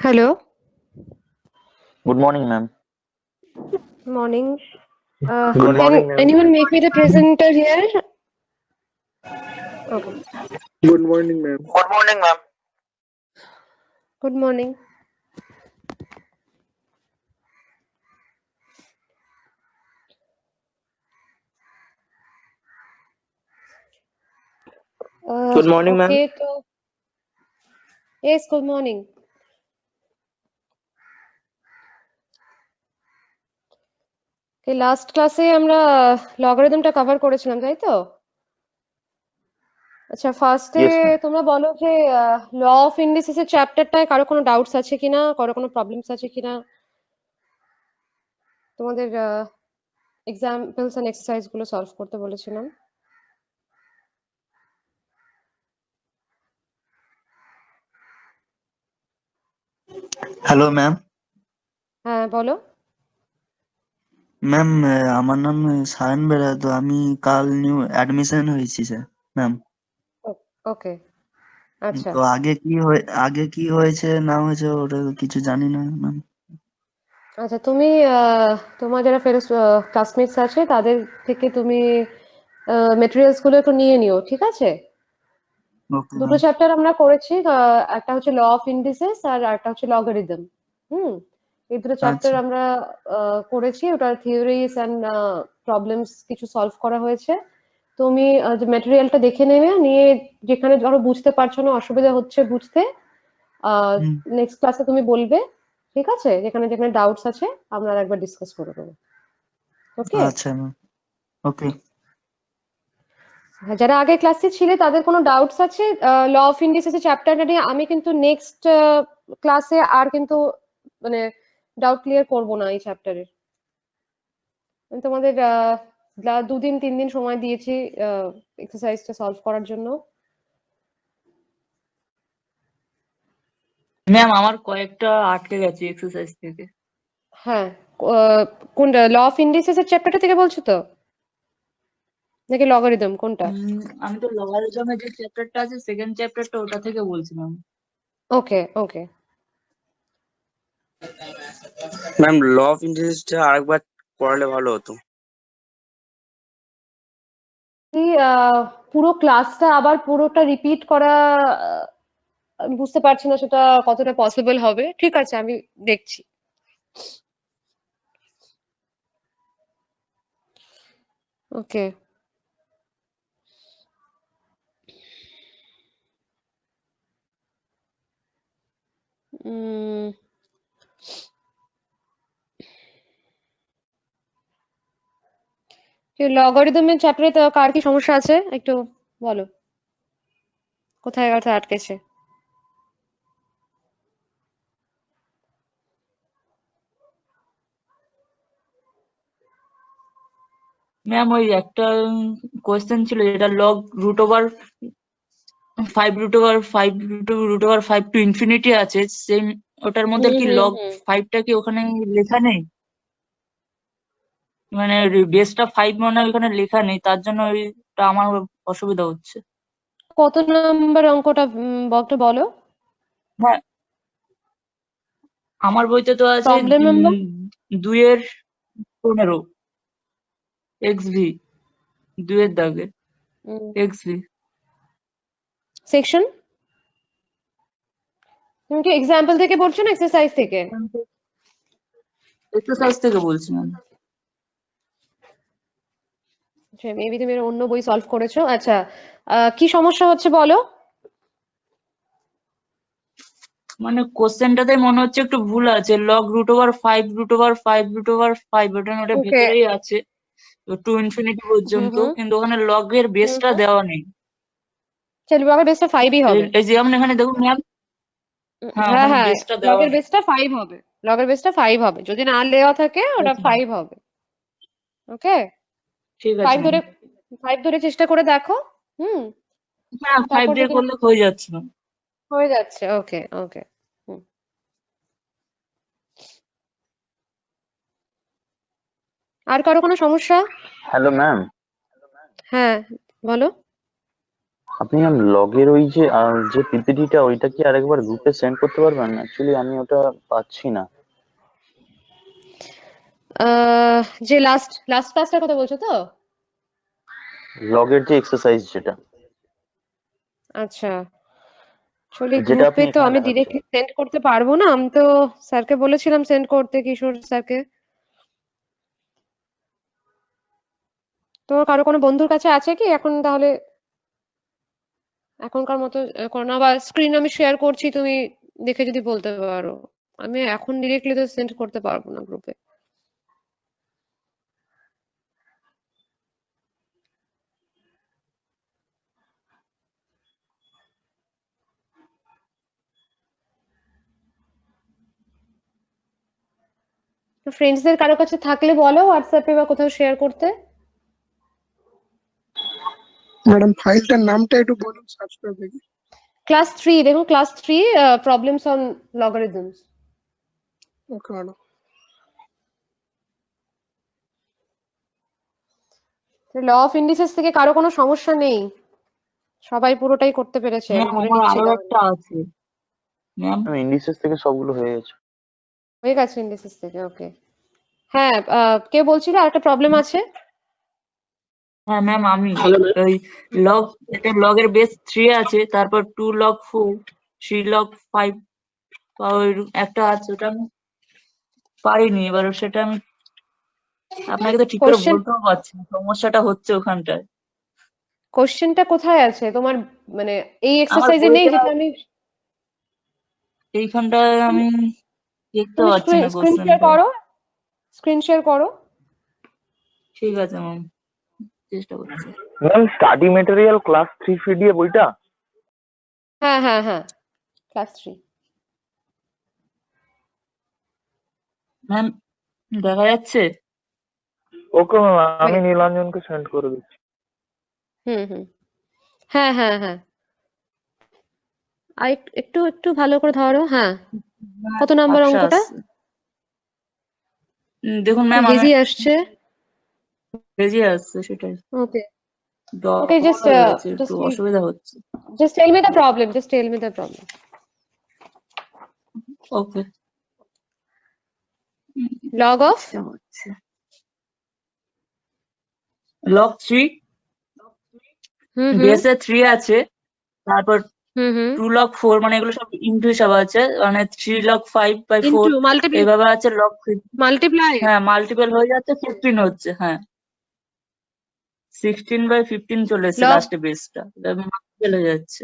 Hello, Good morning, ma'am. morning. Good Can morning, ma'am. anyone make me the presenter here? Okay. Good morning, ma'am. Good morning, ma'am. Good morning. Good morning, ma'am. Okay, so yes, good morning. Okay, last class এ আমরা লগারিদমটা cover করেছিলাম, তাই তো? আচ্ছা, ফার্স্টে Yes, ma'am. তোমরা বলো যে ল of indices এর চ্যাপ্টারটায় কারো কোনো ডাউটস আছে কিনা, কারো কোনো প্রবলেমস আছে কিনা, তোমাদের এক্সাম্পলস এন্ড এক্সারসাইজ গুলো সলভ করতে বলেছিলাম। Hello ma'am. হ্যাঁ, বলো। ম্যাম, আমার নাম সায়ন বেরা। তো আমি কাল নিউ অ্যাডমিশন হয়েছি স্যার ম্যাম। ওকে, আচ্ছা। তো আগে কি হয়েছে না হয়েছে ওটা কিছু জানি না ম্যাম। আচ্ছা, তুমি তোমার যারা ফেলো ক্লাসমেটস আছে তাদের থেকে তুমি মেটেরিয়ালস গুলো একটু নিয়ে নিও, ঠিক আছে? ওকে দুটো ম্যাম। চ্যাপ্টার আমরা করেছি, একটা হচ্ছে ল অফ ইন্ডিসেস আর একটা হচ্ছে লগারিদম। হুম, এই দুটো চ্যাপ্টার আচ্ছা। আমরা করেছি, ওটার থিওরিজ অ্যান্ড প্রবলেমস কিছু সলভ করা হয়েছে। তুমি যে মেটেরিয়ালটা দেখে নেবে, নিয়ে যেখানে ধরো বুঝতে পারছো না, অসুবিধা হচ্ছে বুঝতে, হুম। নেক্সট ক্লাসে তুমি বলবে, ঠিক আছে? যেখানে যেখানে ডাউটস আছে আমরা একবার ডিসকাস করে নেবো। ওকে? আচ্ছা ম্যাম। ওকে। যারা আগের ক্লাসে ছিলে তাদের কোনো ডাউটস আছে ল অফ ইন্ডিসেস চ্যাপ্টারটা নিয়ে? আমি কিন্তু নেক্সট ক্লাসে আর কিন্তু মানে ডাউট ক্লিয়ার করব না এই চ্যাপ্টারের। আমি তোমাদের দুদিন 3 দিন সময় দিয়েছি এক্সারসাইজটা সলভ করার জন্য। ম্যাম আমার কয়েকটা আটকে গেছে এক্সারসাইজ থেকে। হ্যাঁ, কোনটা ল অফ ইন্ডিসেস এর চ্যাপ্টারটা থেকে বলছো তো, নাকি লগারিদম কোনটা? আমি তো লগারিদমের যে চ্যাপ্টারটা আছে সেকেন্ড চ্যাপ্টারটা ওটা থেকে বলছিলাম। ওকে, ওকে। ম্যাম, ল অফ ইন্টারেস্টটা আরেকবার পড়ালে ভালো হতো। এই পুরো ক্লাসটা আবার পুরোটা রিপিট করা আমি বুঝতে পারছি না সেটা কতটা পসিবল হবে। ঠিক আছে, আমি দেখছি। ওকে। উম লগারিদমের চ্যাপ্টারে তো কার কি সমস্যা আছে একটু বলো, কোথায় কোথায় আটকেছে? ম্যাম ওই একটা কোয়েশ্চেন ছিল যেটা log root over 5 to infinity আছে, সেম ওটার মধ্যে হুম, কি হুম, লগ হুম। 5টা কি ওখানে লেখা নেই? মানে বেসটা 5 মানে ওখানে লেখা নেই, তার জন্য ওইটা আমার অসুবিধা হচ্ছে। কত নাম্বার অঙ্কটা একটু বলো। হ্যাঁ, আমার বইতে তো আছে প্রবলেম নাম্বার, 2-15 XV, 2-এর দাগে XV। সেকশন। তুমি কি এক্সাম্পল থেকে পড়ছো না এক্সারসাইজ থেকে? এক্সারসাইজ থেকে বলছি ম্যাম। মেবি তুমি অন্য বই সলভ করেছো। আচ্ছা, কি সমস্যা হচ্ছে বলো। মানে কোশ্চেনটাতে মনে হচ্ছে একটু ভুল আছে, লগ √5 ওটা ওকে। ভেতরেই আছে টু ইনফিনিটি হুম, পর্যন্ত, হুম, কিন্তু ওখানে লগের হুম, বেসটা হুম। দেওয়া নেই। চলো, আমার বেসটা 5ই এই হবে। এই যেমন এখানে দেখুন ম্যাম, হ্যাঁ হ্যাঁ, ওখানে হ্যাঁ, বেসটা দেওয়া লগের নেই। বেসটা 5 হবে। লগের বেসটা 5 হবে, যদি না দেওয়া থাকে ওটা আচ্ছা, 5 হবে। ওকে, ঠিক আছে 5 ম্যাম। ধরে 5 ধরে চেষ্টা করে দেখো। হুম, হ্যাঁ 5 তারপর দিয়ে দেখে করলে হয়ে যাচ্ছে ম্যাম। হয়ে যাচ্ছে। ওকে, ওকে। হুম। আর কারো কোনো সমস্যা? Hello, ma'am. হ্যাঁ, বলো। আপনি ম্যাম লগের ওই যে যে পিপিটিটা ওইটা কি আরেকবার গ্রুপে সেন্ড করতে পারবেন? অ্যাকচুয়ালি আমি ওটা পাচ্ছি না। যে লাস্ট লাস্ট ক্লাসটার কথা বলছো তো? লগের যে এক্সারসাইজ যেটা আচ্ছা, অ্যাকচুয়ালি যেটা গ্রুপে আপনি তো এখানে আমি দেখাচ্ছেন। ডিরেক্টলি সেন্ড করতে পারবো না। আমি তো স্যারকে বলেছিলাম সেন্ড করতে, কিশোর স্যারকে। তোমার কারো কোনো বন্ধুর কাছে আছে কি এখন? তাহলে এখনকার মতো করো না, বা স্ক্রিন আমি শেয়ার করছি, তুমি দেখে যদি বলতে পারো। আমি এখন ডিরেক্টলি তো সেন্ড করতে পারবো না গ্রুপে। তো ফ্রেন্ডসদের কারো কাছে থাকলে বলো হোয়াটসঅ্যাপে বা কোথাও শেয়ার করতে। ম্যাডাম ফাইলটার নামটা একটু বলুন, সার্চ করে দেখি। ক্লাস 3, দেখো class 3 problems on logarithms. Okay madam. Law of indices থেকে কারো কোনো সমস্যা নেই? সবাই পুরোটাই করতে পেরেছে? ম্যাম আমি ধরে আমার নিচ্ছি আরো তাহলে। একটা আছে ম্যাম। আমি ইন্ডিসেস থেকে সবগুলো হয়ে গেছে। হয়ে গেছে ইন্ডিসেস থেকে? ওকে। হ্যাঁ, কে বলছিল আর একটা প্রবলেম আছে? হ্যাঁ ম্যাম আমি হ্যালো ম্যাম। ওই লগ, এটা লগের বেস 3 আছে, তারপর 2 লগ 4, 3 লগ 5 বা ওই একটা আছে, ওটা আমি পারিনি। এবার সেটা আমি আপনাকে তো ঠিক করে কোশ্চেন বলতেও পারছি না, সমস্যাটা হচ্ছে ওখানটায়। কোশ্চেনটা কোথায় আছে তোমার? মানে এই আমার এক্সারসাইজে নেই বইটা যেটা আমি? এইখানটায় তুমি আমি দেখতে তুমি পাচ্ছি না স্ক্রিন শেয়ার কোশ্চেনটা। করো, স্ক্রিন শেয়ার করো। ঠিক আছে ম্যাম, চেষ্টা করছি। Ma'am study material class 3 PDF বইটা? হ্যাঁ হ্যাঁ হ্যাঁ, ক্লাস 3। ম্যাম দেখা যাচ্ছে? ওকে ম্যাম, আমি ওয়েট। নীলাঞ্জনকে সেন্ড করে দিচ্ছি। হুম হুম, হ্যাঁ হ্যাঁ হ্যাঁ। আর একটু একটু ভালো করে ধরো। হ্যাঁ, হ্যাঁ, কত নাম্বার ঝাপসা অঙ্কটা? আসছে। দেখুন একটু ম্যাম আমি হেজি আসছে। বেরিয়ে আসছে সেটাই, ওকে ওকে, ডবল জাস্ট হয়ে গেছে, একটু জাস্ট অসুবিধা হচ্ছে। Just tell me the problem, just tell me the problem. Okay, log of চেষ্টা হচ্ছে। লগ 3, হুম হুম বেসে 3 আছে, তারপর হুম হুম 2 log 4, মানে এগুলো সব ইন্টু হিসাব আছে, মানে 3 log 5/4 ইনটু মাল্টিপ্লাই, এইভাবে আছে log 3। মাল্টিপ্লাই। হ্যাঁ মাল্টিপল হয়ে যাচ্ছে, 15 হচ্ছে। হ্যাঁ 16/15 চলে এসেছে লগ লাস্টে বেসটা, মাল্টিপল হয়ে যাচ্ছে।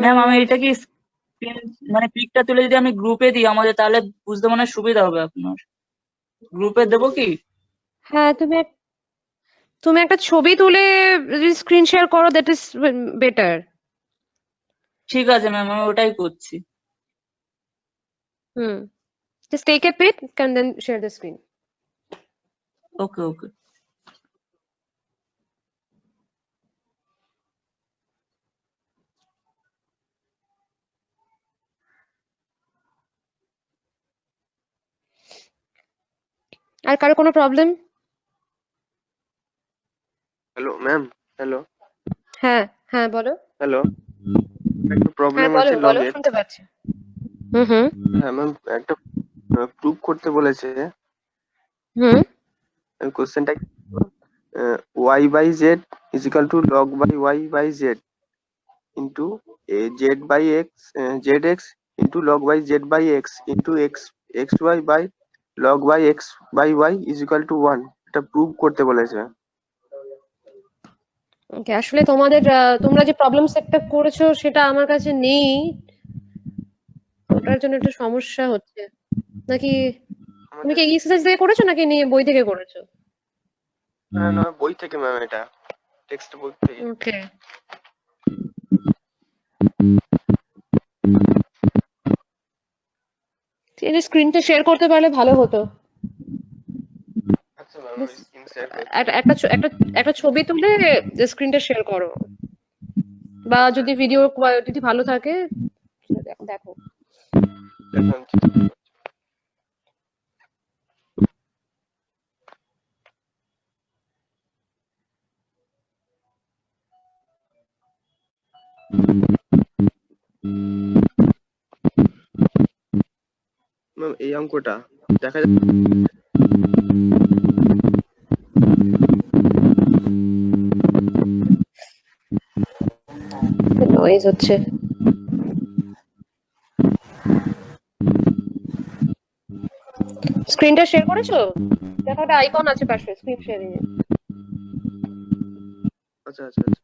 ম্যাম আমি এটা কি screen, মানে পিকটা তুলে যদি আমি গ্রুপে দিই আমাদের, তাহলে বুঝতে মনে হয় সুবিধা হবে আপনার। গ্রুপে দেবো কি? হ্যাঁ, তুমি একটা ছবি তুলে যদি স্ক্রিন শেয়ার করো, দ্যাট ইজ বেটার। ঠিক আছে ম্যাম, আমি ওটাই করছি। Hmm, just take a pic and then share the screen. Okay okay. আর কারো কোনো প্রবলেম? Hello ma'am. হ্যালো হ্যাঁ হ্যাঁ বলো। হ্যালো একটা হ্যাঁ প্রবলেম বলো আছে বলো, লগের। শুনতে পাচ্ছি। হুম হুম হ্যাঁ ম্যাম, একটা প্রুভ করতে বলেছে। হুম। কোশ্চেনটা y by z is equal to log by y by z into z by x, z x into log by z by x into x x y by log by x by y is equal to 1। এটা prove করতে বলেছে। ওকে, আসলে তোমাদের তোমরা যে problem সেটটা করেছো সেটা আমার কাছে নেই, ওটার জন্য একটু সমস্যা হচ্ছে। নাকি তুমি আমাদের কি এক্সারসাইজ থেকে করেছো নাকি নিয়ে বই থেকে করেছো? না, বই থেকে ম্যাম, এটা টেক্সট বই থেকে। ওকে, এই স্ক্রিনটা শেয়ার করতে পারলে ভালো হতো। আচ্ছা ম্যাম, আমি Just স্ক্রিন শেয়ার করছি। একটা ছবি তুলে স্ক্রিনটা শেয়ার করো, বা যদি ভিডিও কোয়ালিটি ভালো থাকে দেখো। দেখাচ্ছি। ম্যাম এই অঙ্কটা দেখা যাচ্ছে নয়েজ হচ্ছে। স্ক্রিনটা শেয়ার করেছো? দেখো একটা আইকন আছে পাশে স্ক্রিন শেয়ারিং এ। আচ্ছা আচ্ছা আচ্ছা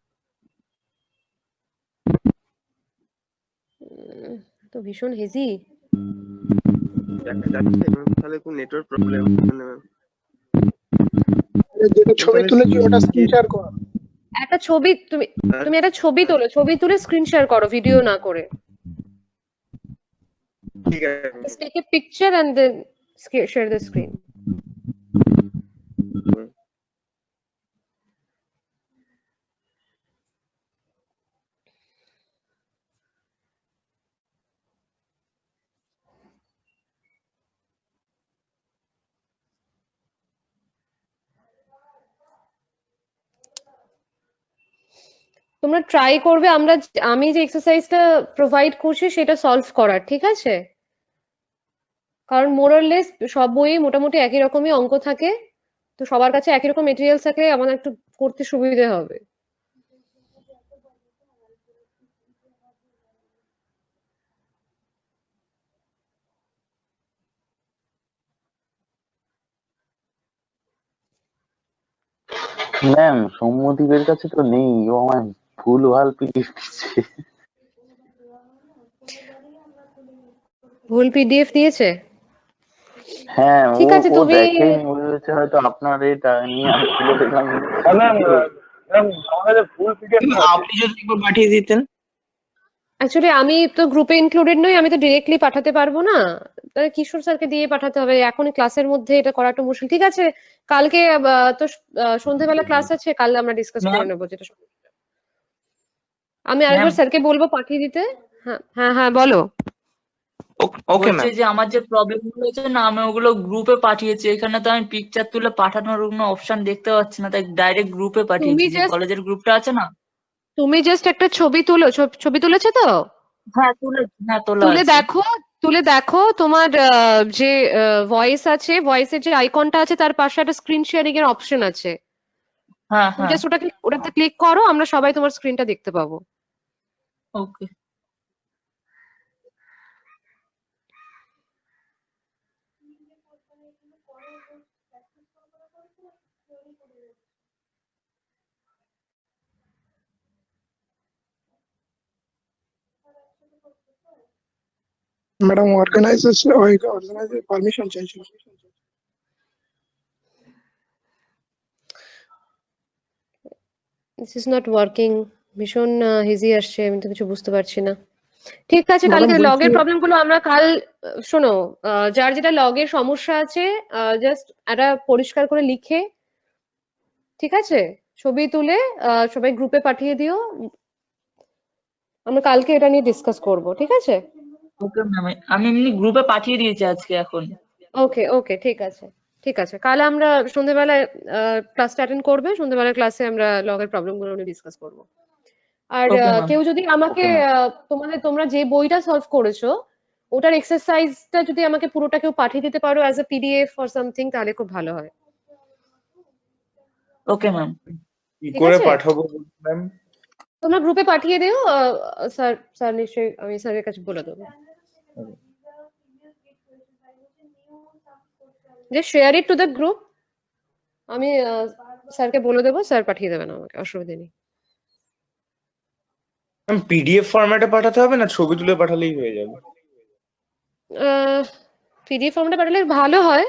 তো ভীষণ হেজি। দেখা যাচ্ছে ম্যাম, তাহলে কোন নেটওয়ার্ক প্রবলেম ম্যাম। যেটা ছবি তাহলে তুলেছি ওটা স্ক্রিন শেয়ার করো। একটা ছবি তুমি তুমি একটা ছবি তোলো, ছবি তুলে স্ক্রিন শেয়ার করো ভিডিও না করে। ঠিক আছে Just take a picture and then share the screen. তোমরা ট্রাই করবে আমি যে এক্সারসাইজটা প্রোভাইড করছি সেটা সলভ করার, ঠিক আছে? কারণ মোরাললেস সব বইয়ে মোটামুটি একই রকমই অঙ্ক থাকে, তো সবার কাছে একই রকম মেটেরিয়ালস থাকলে আমাদের একটু করতে সুবিধে হবে। ম্যাম সৌম্যদীপের কাছে তো নেই, ও আমায় ভুলভাল পিডিএফ দিচ্ছে। ভুল পিডিএফ দিয়েছে? হ্যাঁ, ও ঠিক আছে ও তুমি দেখেনি, বলেছে হয়তো আপনার এটা নিয়ে আমি খুলে দেখলাম। ম্যাম আমাদের ফুল পিডিএফ আপনি যদি একবার পাঠিয়ে দিতেন। অ্যাকচুয়ালি আমি তো গ্রুপে ইনক্লুডেড নই, আমি তো ডিরেক্টলি পাঠাতে পারবো না। তাহলে কিশোর স্যারকে দিয়ে পাঠাতে হবে, এখনই ক্লাসের মধ্যে এটা করা একটু মুশকিল। ঠিক আছে, কালকে তো সন্ধ্যেবেলা ক্লাস আছে, কাল আমরা ডিসকাস করে ম্যাম নেবো যেটা আমি ম্যাম আরেকবার স্যারকে বলবো পাঠিয়ে দিতে। হ্যাঁ হ্যাঁ হ্যাঁ বলো। ওকে বলছে ম্যাম। যে আমার যে প্রবলেম গুলো হয়েছে না, আমি ওগুলো গ্রুপে পাঠিয়েছি। এখানে তো আমি পিকচার তুলে পাঠানোর কোনো অপশন দেখতে পাচ্ছি না, তাই ডাইরেক্ট গ্রুপে তুমি পাঠিয়েছি, যে জাস্ট কলেজের গ্রুপটা আছে না। তুমি জাস্ট একটা ছবি তুলো, ছবি তুলেছো তো? হ্যাঁ তোলা তুলে আছে। দেখো, তুলে দেখো তোমার যে ভয়েস আছে, ভয়েসের যে আইকনটা আছে তার পাশে একটা স্ক্রিন শেয়ারিং এর অপশন আছে। হ্যাঁ তুমি হ্যাঁ জাস্ট ওটাতে ক্লিক করো, আমরা সবাই তোমার স্ক্রিনটা দেখতে পাবো। ওকে। ম্যাডাম অর্গানাইজার পারমিশন চাইছিল। This is not working. ভীষণ হেজি আসছে, আমি তো কিছু বুঝতে পারছি না। ঠিক আছে, ম্যাডাম কালকে বলছি লগের প্রবলেম গুলো আমরা কাল শোনো, যার যেটা লগের সমস্যা আছে জাস্ট একটা পরিষ্কার করে লিখে, ঠিক আছে, ছবি তুলে সবাই গ্রুপে পাঠিয়ে দিও। আমরা কালকে এটা নিয়ে ডিসকাস করব, ঠিক আছে? ওকে ম্যাম, আমি এমনি গ্রুপে পাঠিয়ে দিয়েছি আজকে এখন। ওকে ওকে, ঠিক আছে ঠিক আছে। কাল আমরা সন্ধ্যেবেলায় ক্লাসটা অ্যাটেন্ড করবে, সন্ধ্যেবেলার ক্লাসে আমরা লগের প্রবলেম গুলো নিয়ে ডিসকাস করব। আর ওকে ম্যাম। কেউ যদি আমাকে তোমরা যে বইটা সলভ করেছো ওটার এক্সারসাইজটা যদি আমাকে পুরোটা কেউ পাঠিয়ে দিতে পারো as a PDF or something, তাহলে খুব ভালো হয়। Okay ma'am. কি ঠিক করে আছে, পাঠাবো ম্যাম? তোমরা গ্রুপে পাঠিয়ে দিও। স্যার স্যার নিশ্চয়ই আমি স্যারের কাছে বলে দেবো। যে share it to the group, আমি স্যারকে বলে দেবো, স্যার পাঠিয়ে দেবেন আমাকে, অসুবিধা নেই। ম্যাম পিডিএফ ফরম্যাটে পাঠাতে হবে না ছবি তুলে পাঠালেই হয়ে যাবে? পিডিএফ ফর্মেটে পাঠালে ভালো হয়,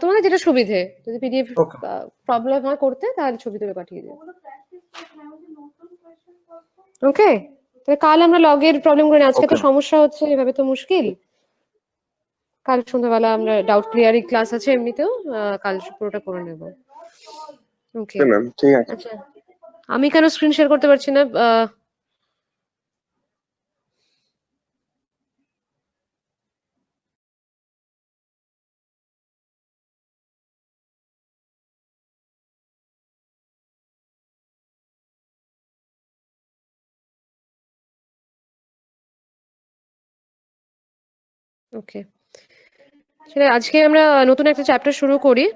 তোমাদের যেটা সুবিধে। যদি পিডিএফ ওকে প্রবলেম হয় করতে, তাহলে ছবি তুলে পাঠিয়ে দিও। ওকে, তাহলে কাল আমরা লগের প্রবলেম করে আজকে তো ওকে সমস্যা হচ্ছে, এভাবে তো মুশকিল। কাল সন্ধ্যাবেলা আমরা ডাউট ক্লিয়ারিং ক্লাস আছে এমনিতেও, কাল পুরোটা করে নেব। ওকে ম্যাম ঠিক আছে। আচ্ছা, আমি কেন স্ক্রিন শেয়ার করতে পারছি না? ওকে, সেটা আজকে আমরা নতুন একটা চ্যাপ্টার শুরু করি।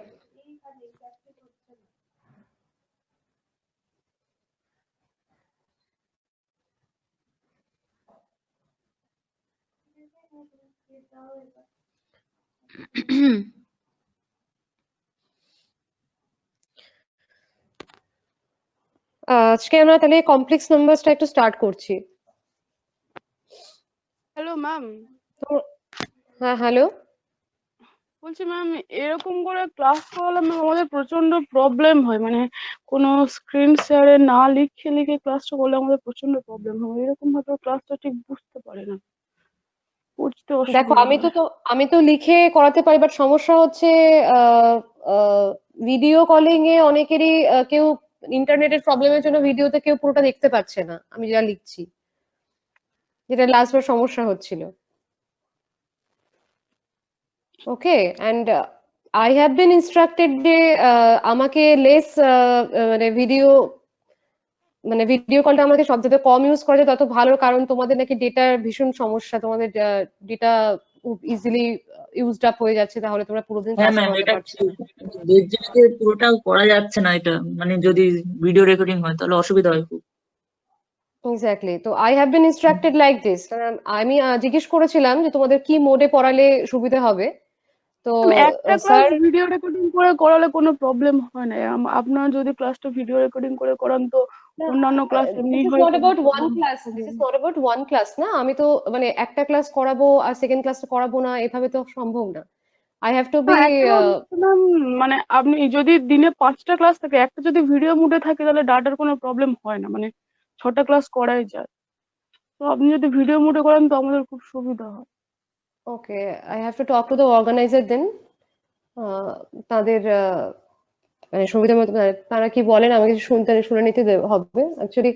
আজকে আমরা তাহলে কমপ্লেক্স নাম্বারসটা একটু স্টার্ট করছি। হ্যালো ম্যাম, তো হ্যাঁ, হ্যালো। বলছি ম্যাম এরকম করে ক্লাস করালে ম্যাম আমাদের প্রচন্ড প্রবলেম হয়, মানে কোনো স্ক্রিন শেয়ারে না লিখে লিখে ক্লাসটা করলে আমাদের প্রচন্ড প্রবলেম হয়। এরকম ভাবে ক্লাসটা ঠিক বুঝতে পারে না, বুঝতে দেখো, অসুবিধা হয়। আমি তো লিখে করাতে পারি, বাট সমস্যা হচ্ছে ভিডিও কলিং এ অনেকেরই কেউ ইন্টারনেটের প্রবলেমের জন্য ভিডিওতে কেউ পুরোটা দেখতে পাচ্ছে না আমি যা লিখছি, যেটা লাস্টবার সমস্যা হচ্ছিল। Okay, and I have been instructed যে আমাকে লেস মানে ভিডিও কলটা আমাকে সব যত কম ইউজ করা যায় তত ভালো, কারণ তোমাদের নাকি ডেটার ভীষণ সমস্যা, তোমাদের ডেটা খুব ইজিলি ইউজড আপ হয়ে যাচ্ছে, তাহলে তোমরা পুরোদিন হ্যাঁ ক্লাস ম্যাম, করাতে এটা পারছো না। দেখতে পুরোটা করা যাচ্ছে না, এটা মানে যদি ভিডিও রেকর্ডিং হয় তাহলে অসুবিধা হয় খুব। এক্স্যাক্টলি, তো I have been instructed like this. আমি জিজ্ঞেস করেছিলাম যে তোমাদের কি মোডে পড়ালে সুবিধা হবে, তো ম্যাম একটা ক্লাস স্যার ভিডিও রেকর্ডিং করে করালে কোনো প্রবলেম হয় না। আপনারা যদি ক্লাসটা ভিডিও রেকর্ডিং করে করান তো অন্যান্য ক্লাস এমনি দিস ইজ হয় নট কোনো অ্যাবাউট ওয়ান প্রবলেম ক্লাস, হবে দিস ইজ না। নট অ্যাবাউট ওয়ান ক্লাস না। আমি তো মানে একটা ক্লাস করাবো আর সেকেন্ড ক্লাসটা করাবো না, এভাবে তো সম্ভব না। আই হ্যাভ টু না বি একটা ম্যাম, মানে আপনি যদি দিনে 5টা ক্লাস থাকে, একটা যদি ভিডিও মুডে থাকে তাহলে ডাটার কোনো প্রবলেম হয় না, মানে 6টা ক্লাস করাই যায়। তো আপনি যদি ভিডিও মুডে করেন তো আমাদের খুব সুবিধা হয়। Okay, I have to talk to the organiser then. তাদের মানে সুবিধা মতো তারা কি বলেন আমাকে শুনে নিতে হবে। অ্যাকচুয়ালি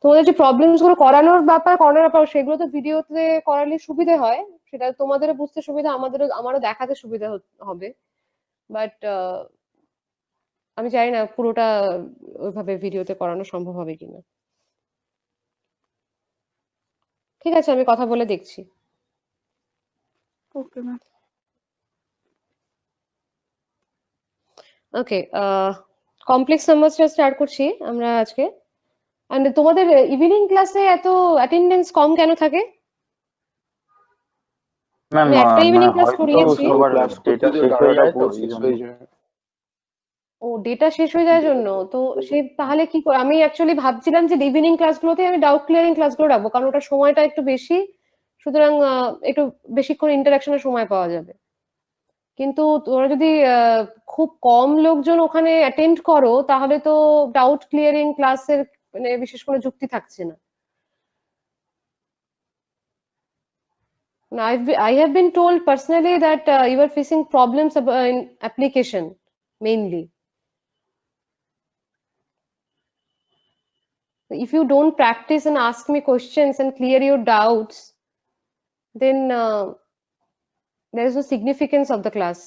তোমাদের যে প্রবলেমস গুলো করানোর ব্যাপার সেগুলো তো ভিডিওতে করালে সুবিধা হয়, সেটা তোমাদেরও বুঝতে সুবিধা, আমারও দেখাতে সুবিধা হবে। বাট আমি জানি না পুরোটা ওইভাবে ভিডিওতে করানো সম্ভব হবে কিনা। ঠিক আছে, আমি কথা বলে দেখছি। Okay ma'am. ওকে, কমপ্লেক্স নাম্বারসটা স্টার্ট করছি আমরা আজকে। এন্ড তোমাদের ইভিনিং ক্লাসে এত অ্যাটেন্ডেন্স কম কেন থাকে? ম্যাম আমি একটা ইভিনিং ক্লাস হয়তো করিয়েছি। সবার ক্লাস করতে ডেটা যে শেষ হয়ে 12টা যায় তো বহুত এই শেষ জন্য। হয়ে যায়। ও, ডেটা শেষ হয়ে যাওয়ার জন্য তো সে তাহলে কি করে? আমি অ্যাকচুয়ালি ভাবছিলাম যে ইভিনিং ক্লাসগুলোতে আমি ডাউট ক্লিয়ারিং ক্লাসগুলো রাখবো, কারণ ওটা সময়টা একটু বেশি, সুতরাং একটু বেশিক্ষণ ইন্টারাকশনের সময় পাওয়া যাবে। কিন্তু তোমরা যদি খুব কম লোকজন ওখানে অ্যাটেন্ড করো তাহলে তো ডাউট ক্লিয়ারিং ক্লাসের মানে বিশেষ কোনো যুক্তি থাকছে না। I have been told personally that you are facing problems in application mainly. If you don't practice and ask me questions and clear your doubts, then there is no significance of the class.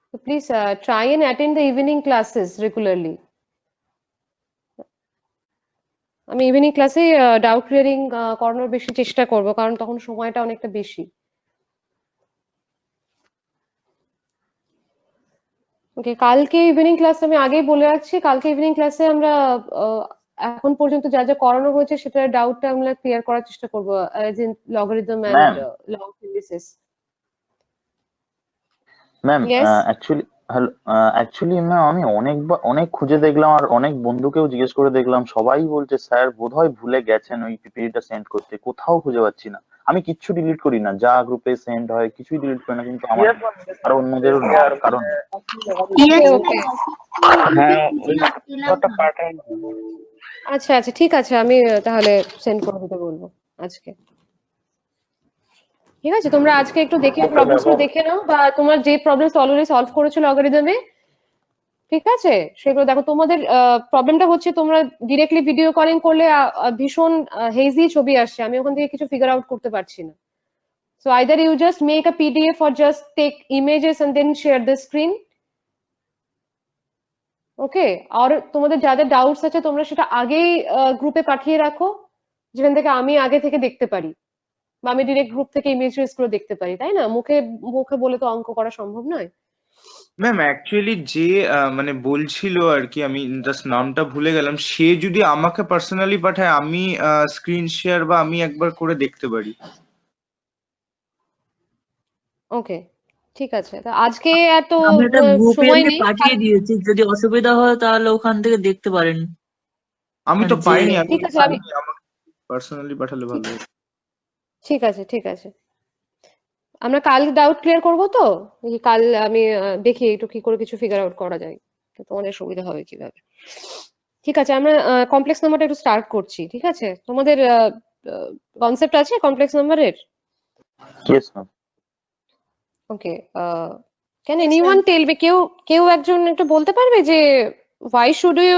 So please try and attend the evening classes regularly. আমি evening ক্লাসে doubt clearing করানোর বেশি চেষ্টা করব, কারণ তখন সময়টা অনেকটা বেশি। ওকে, কালকে ইভিনিং ক্লাস আমি আগেই বলে রাখছি, কালকে ইভিনিং ক্লাসে আমরা এখন পর্যন্ত যা যা করানো হয়েছে সেটার ডাউটটা আমরা ক্লিয়ার করার চেষ্টা করব, as in logarithm and ma'am log indices. Ma'am yes, actually ma'am আমি অনেক খুঁজে দেখলাম আর অনেক বন্ধুকেও জিজ্ঞেস করে দেখলাম, সবাই বলছে স্যার বোধহয় ভুলে গেছেন ওই পিপিটিটা সেন্ড করতে, কোথাও খুঁজে পাচ্ছি না। আমি কিচ্ছু ডিলিট করি না, যা গ্রুপে সেন্ড হয় কিছুই ডিলিট করি না, কিন্তু আমার আর অন্যদেরও কারণ ওকে ওকে, হ্যাঁ, ওই একটা পাঠাই। আচ্ছা আচ্ছা, ঠিক আছে, আমি তাহলে সেন্ড করে দিতে বলবো আজকে। ঠিক আছে, তোমরা আজকে একটু দেখে প্রবলেমস গুলো দেখে নাও, বা তোমার যে প্রবলেমস অলরেডি সলভ করেছো লগারিদমে, ঠিক আছে, সেগুলো দেখো। তোমাদের প্রবলেমটা হচ্ছে তোমরা ডিরেক্টলি ভিডিও কলিং করলে ভীষণ হেজি ছবি আসছে, আমি ওখান থেকে কিছু ফিগার আউট করতে পারছি না। So either you just make a PDF or just take images and then share the screen. Okay, আর তোমাদের যাদের ডাউটস আছে তোমরা সেটা আগেই গ্রুপে পাঠিয়ে রাখো, যেখান থেকে আমি আগে থেকে দেখতে পারি। বা আমি ডিরেক্ট গ্রুপ থেকে ইমেজেস গুলো দেখতে পারি, তাই না? মুখে মুখে বলে তো অঙ্ক করা সম্ভব নয়। ম্যাম অ্যাকচুয়ালি যে মানে বলছিল আর কি, আমি জাস্ট নামটা ভুলে গেলাম, সে যদি আমাকে পার্সোনালি পাঠায় আমি স্ক্রিন শেয়ার বা আমি একবার করে দেখতে পারি। ওকে, ঠিক আছে। তা আজকে এত আমি একটা গ্রুপে সময় এমনি নেই, পাঠিয়ে দিয়েছি, যদি অসুবিধা হয় তাহলে ওখান থেকে দেখতে পারেন। আমি মানে তো যে পাইনি, আমি ঠিক আছে, আমি পাইনি, আমাকে পার্সোনালি পাঠালে ঠিক ভালো হতো। ঠিক আছে, ঠিক আছে। আমরা কাল ডাউট ক্লিয়ার করবো তো? নাকি কাল আমি দেখি একটু কি করে কিছু ফিগার আউট করা যায়, তো তোমাদের সুবিধা হবে কিভাবে। ঠিক আছে, আমরা কমপ্লেক্স নাম্বারটা একটু স্টার্ট করছি, ঠিক আছে? তোমাদের কনসেপ্ট আছে কমপ্লেক্স নাম্বারের? Yes ma'am. Okay, can anyone tell me, কেউ কেউ একজন একটু বলতে পারবে যে why should we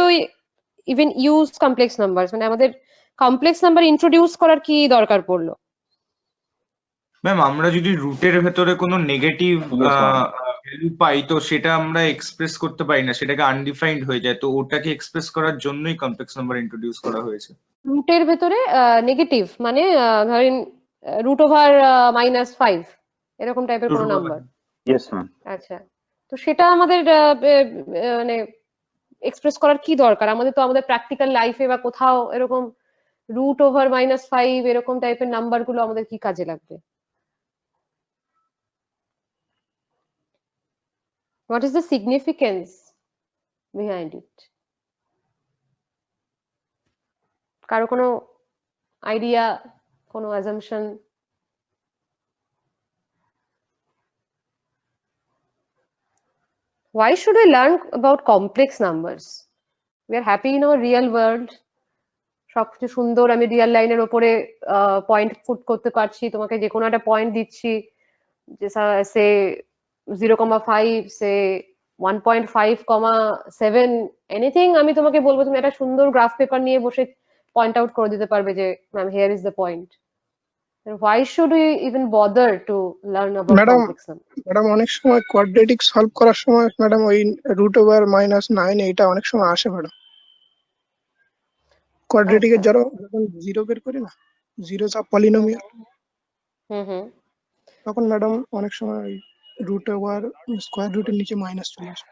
even use complex numbers, মানে আমাদের কমপ্লেক্স নাম্বার ইন্ট্রোডিউস করার কি দরকার পড়লো? ম্যাম আমরা যদি রুটের ভেতরে কোনো নেগেটিভ ইয়েস ম্যাম। ভ্যালু পাই তো সেটা আমরা এক্সপ্রেস করতে পারি না, সেটাকে আনডিফাইন্ড হয়ে যায়, তো ওটাকে এক্সপ্রেস করার জন্যই কমপ্লেক্স নাম্বার ইন্ট্রোডিউস করা হয়েছে। রুটের ভেতরে নেগেটিভ মানে ধরেন √5 এরকম টাইপের কোনো নাম্বার। Yes ma'am. আচ্ছা, তো সেটা আমাদের মানে এক্সপ্রেস করার কি দরকার? আমাদের তো আমাদের প্র্যাকটিক্যাল লাইফে বা কোথাও এরকম √5 এরকম টাইপের নাম্বার গুলো আমাদের কি কাজে লাগবে? What is the significance behind it? কারো কোনো আইডিয়া, কোনো assumption? Why should we learn about complex numbers? We are happy in our real world. সবকিছু সুন্দর, আমি রিয়েল লাইনের ওপরে পয়েন্ট পুট করতে পারছি, তোমাকে যে কোনো একটা পয়েন্ট দিচ্ছি, যে সে 0,5, সে 1.5,7, এনিথিং আমি তোমাকে বলবো, তুমি একটা সুন্দর গ্রাফ পেপার নিয়ে বসে পয়েন্ট আউট করে দিতে পারবে যে ma'am here is the point. Why should we even bother to learn about madam complex numbers? Madam অনেক সময় কোয়াড্রেটিক সলভ করার সময় ম্যাডাম ওই √9 এইটা অনেক সময় আসে ম্যাডাম। কোয়াড্রেটিকের আচ্ছা, যখন জিরো বের করি না, জিরো সাব পলিনোমিয়াল, হুম হুম। তখন ম্যাডাম অনেক সময় স্কোয়ার রুটের নিচে মাইনাস চলে আসে।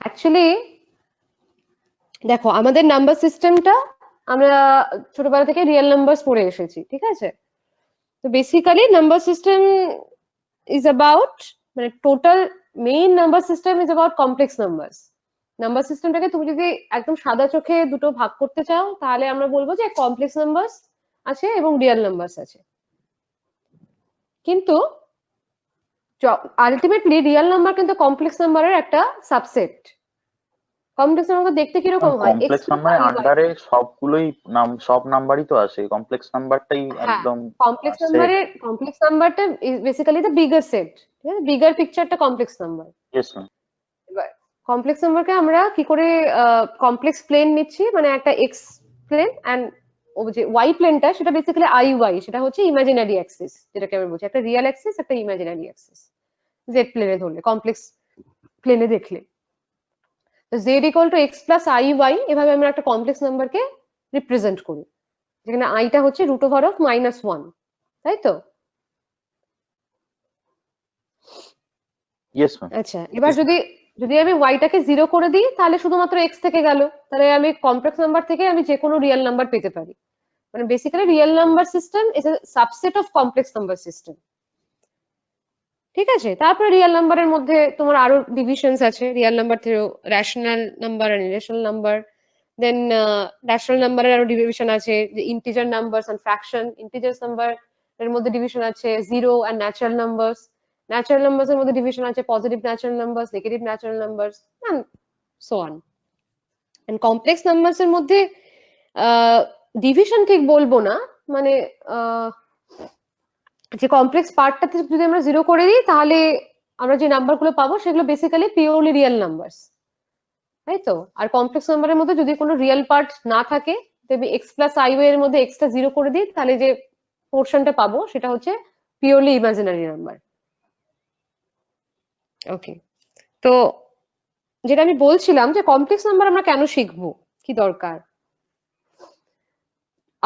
অ্যাকচুয়ালি দেখো, আমাদের নাম্বার সিস্টেমটা আমরা ছোটবেলা থেকে রিয়েল নাম্বারস পড়ে এসেছি, ঠিক আছে? তো basically number system is about, মানে total main number system is about complex numbers. Number সিস্টেমটাকে তুমি যদি একদম সাদা চোখে দুটো ভাগ করতে চাও, তাহলে আমরা বলবো যে কমপ্লেক্স নাম্বারস আছে এবং রিয়েল নাম্বারস আছে। কিন্তু আলটিমেটলি রিয়েল নাম্বার কিন্তু কমপ্লেক্স নাম্বারের একটা সাবসেট। কমপ্লেক্স নাম্বার দেখতে কিরকম হয়? কমপ্লেক্স নাম্বারের আন্ডারে সবগুলোই সব নাম্বারই তো আসে, কমপ্লেক্স নাম্বারটাই হ্যাঁ, একদম সেট। কমপ্লেক্স নাম্বারটা is basically the bigger set, ঠিক আছে? বিগার পিকচারটা কমপ্লেক্স নাম্বার। Yes ma'am. এবার কমপ্লেক্স নাম্বারকে আমরা কি করে কমপ্লেক্স প্লেন নিচ্ছি, মানে একটা এক্স প্লেন এন্ড ও যে ওয়াই প্লেনটা, সেটা বেসিক্যালি আই ওয়াই, সেটা হচ্ছে ইমাজিনারি অ্যাক্সিস, যেটাকে আমরা বলছি একটা রিয়েল অ্যাক্সিস, একটা ইমাজিনারি অ্যাক্সিস। জেড প্লেনে ধরলে, কমপ্লেক্স প্লেনে দেখলে z equal to x plus I y, এভাবে আমরা একটা কমপ্লেক্স নাম্বারকে রিপ্রেজেন্ট করি, যেখানে আইটা হচ্ছে √1, তাই তো? Yes ma'am. আচ্ছা, এবার যদি যদি আমি ওয়াইটাকে 0 করে দিই, তাহলে শুধুমাত্র এক্স থেকে গেল, তাহলে আমি কমপ্লেক্স নাম্বার থেকে আমি যে কোনো রিয়েল নাম্বার পেতে পারি। মানে basically real number system is a subset of complex number system, ঠিক আছে? তারপরে রিয়েল নাম্বারের মধ্যে তোমার আরো ডিভিশনস আছে, রিয়েল নাম্বার থেকে রেশনাল নাম্বার আর ইরেশনাল নাম্বার। দেন রেশনাল নাম্বারের আরো ডিভিশন আছে, যে integer numbers and fraction. Integers number এর মধ্যে ডিভিশন আছে zero and natural numbers. Natural numbers এর মধ্যে ডিভিশন আছে positive natural numbers, negative natural numbers, and so on. And complex numbers এর মধ্যে ডিভিশন ঠিক বলবো না, মানে যে কমপ্লেক্স পার্টটাতে যদি আমরা 0 করে দিই, তাহলে আমরা যে নাম্বারগুলো পাবো সেগুলো বেসিক্যালি পিওরলি রিয়েল নাম্বারস, তাই তো? আর কমপ্লেক্স নাম্বারের মধ্যে যদি কোনো রিয়েল পার্ট না থাকে, তবে এক্স প্লাস আই এর মধ্যে এক্সটা 0 করে দিই, তাহলে যে পোর্শনটা পাবো সেটা হচ্ছে পিওরলি ইমাজিনারি নাম্বার। ওকে, তো যেটা আমি বলছিলাম যে কমপ্লেক্স নাম্বার আমরা কেন শিখবো, কি দরকার?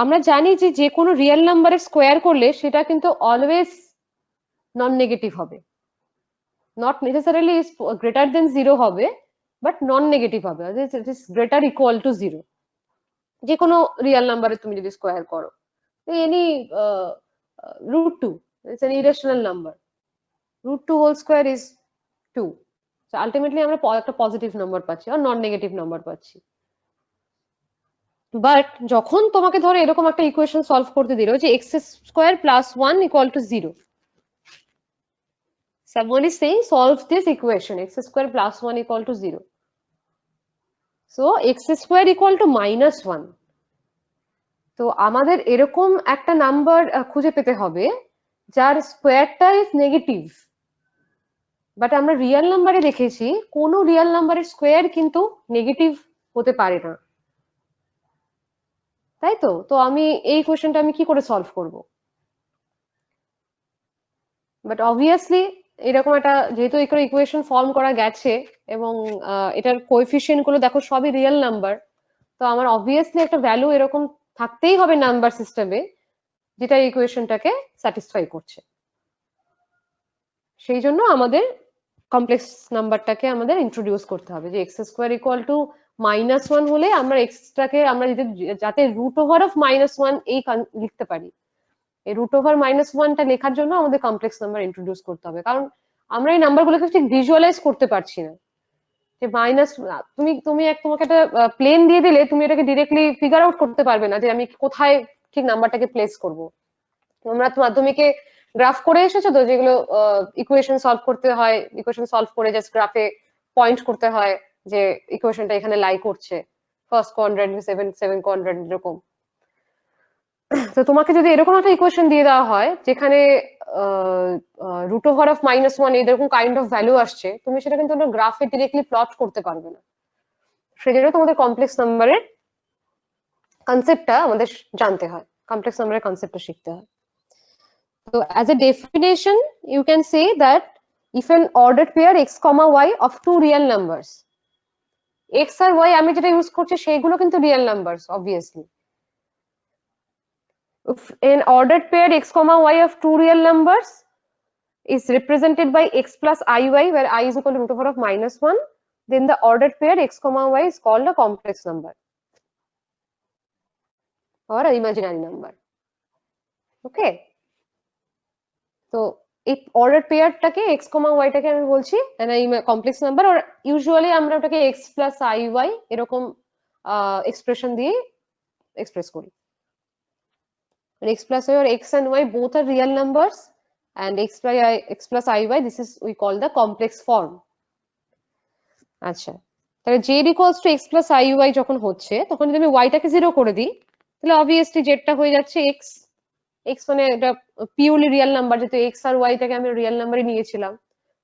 আমরা জানি যে যে কোনো রিয়েল নাম্বারের স্কোয়ার করলে সেটা কিন্তু অলওয়েজ নন নেগেটিভ হবে, not necessarily is greater than 0 হবে, বাট নন নেগেটিভ হবে, it is greater equal to 0। যে কোনো রিয়েল নাম্বারে তুমি যদি স্কোয়ার করো, any √2, it's an irrational number, √2 whole square is 2। So ultimately আমরা একটা পজিটিভ নাম্বার পাচ্ছি আর নন নেগেটিভ নাম্বার পাচ্ছি। বাট যখন তোমাকে ধরো এরকম একটা ইকুয়েশন সলভ করতে দিল যে x² + 1 = 0, someone is saying solve this equation x² + 1 = 0, so x² = -1। তো আমাদের এরকম একটা নাম্বার খুঁজে পেতে হবে যার স্কোয়ারটা ইজ নেগেটিভ, বাট আমরা রিয়েল নাম্বারে দেখেছি কোনো রিয়েল নাম্বারের স্কোয়ার কিন্তু নেগেটিভ হতে পারে না, তাই তো? তো আমি এই কোয়েশ্চেনটা আমি কি করে সলভ করব? বাট অবভিয়াসলি এরকম একটা যেহেতু এখানে ইকুয়েশন ফর্ম করা গেছে এবং এটার কোএফিসিয়েন্ট গুলো দেখো সবই রিয়েল নাম্বার, তো আমার অবভিয়াসলি একটা ভ্যালু এরকম থাকতেই হবে নাম্বার সিস্টেমে যেটা ইকুয়েশনটাকে স্যাটিসফাই করছে। সেই জন্য আমাদের কমপ্লেক্স নাম্বারটাকে আমাদের ইন্ট্রোডিউস করতে হবে যে x² = -1 হলে আমরা এক্সটাকে আমরা যাতে √1 এই লিখতে পারি, এই √1টা লেখার জন্য আমাদের কমপ্লেক্স নাম্বার ইন্ট্রোডিউস করতে হবে, কারণ আমরা এই নাম্বারগুলোকে ঠিক ভিজুয়ালাইজ করতে পারছি না। যে তোমাকে একটা প্লেন দিয়ে দিলে তুমি এটাকে ডিরেক্টলি ফিগার আউট করতে পারবে না যে আমি কোথায় ঠিক নাম্বারটাকে প্লেস করব। তোমরা তো মাধ্যমিকে গ্রাফ করে এসেছো তো, যেগুলো ইকুয়েশন সলভ করতে হয়, ইকুয়েশন সলভ করে জাস্ট গ্রাফে পয়েন্ট করতে হয় যে ইকুয়েশনটা এখানে লাই করছে, ফার্স্ট কোয়াড্র্যান্ট, সেভেন কোয়াড্র্যান্ট এরকম। তো তোমাকে যদি এরকম একটা ইকুয়েশন দিয়ে দেওয়া হয় যেখানে √1 এরকম কাইন্ড অফ ভ্যালু আসছে, তুমি সেটা কিন্তু গ্রাফে ডিরেক্টলি প্লট করতে পারবে না। সেজন্য তোমাদের কমপ্লেক্স নাম্বারের কনসেপ্টটা আমাদের জানতে হয়, কমপ্লেক্স নাম্বারের কনসেপ্টটা শিখতে হয়। So as a definition, you can say that if an ordered pair x, y of two real numbers, x R y আমি যেটা ইউজ করছি সেইগুলো কিন্তু real numbers obviously. If an ordered pair x, y of two real numbers is represented by x plus iy, where I is equal to √1, then the ordered pair x, y is called a complex number or an imaginary number. Okay. তো এই order পেয়ারটাকে x, y টাকে আমি বলছি complex number, আর usually আমরা ওটাকে x plus iy এরকম expression দিয়ে express করি। x plus y or x and y both are real numbers, and x plus iy, this is we call the complex form. আচ্ছা, তাহলে z = x plus iy যখন হচ্ছে তখন যদি আমি y টাকে 0 করে দিই তাহলে অবভিয়াসলি z টা হয়ে যাচ্ছে x। x মানে এটা পিওরলি রিয়েল নাম্বার, যেহেতু x আর y টাকে আমি রিয়েল নাম্বারই নিয়েছিলাম,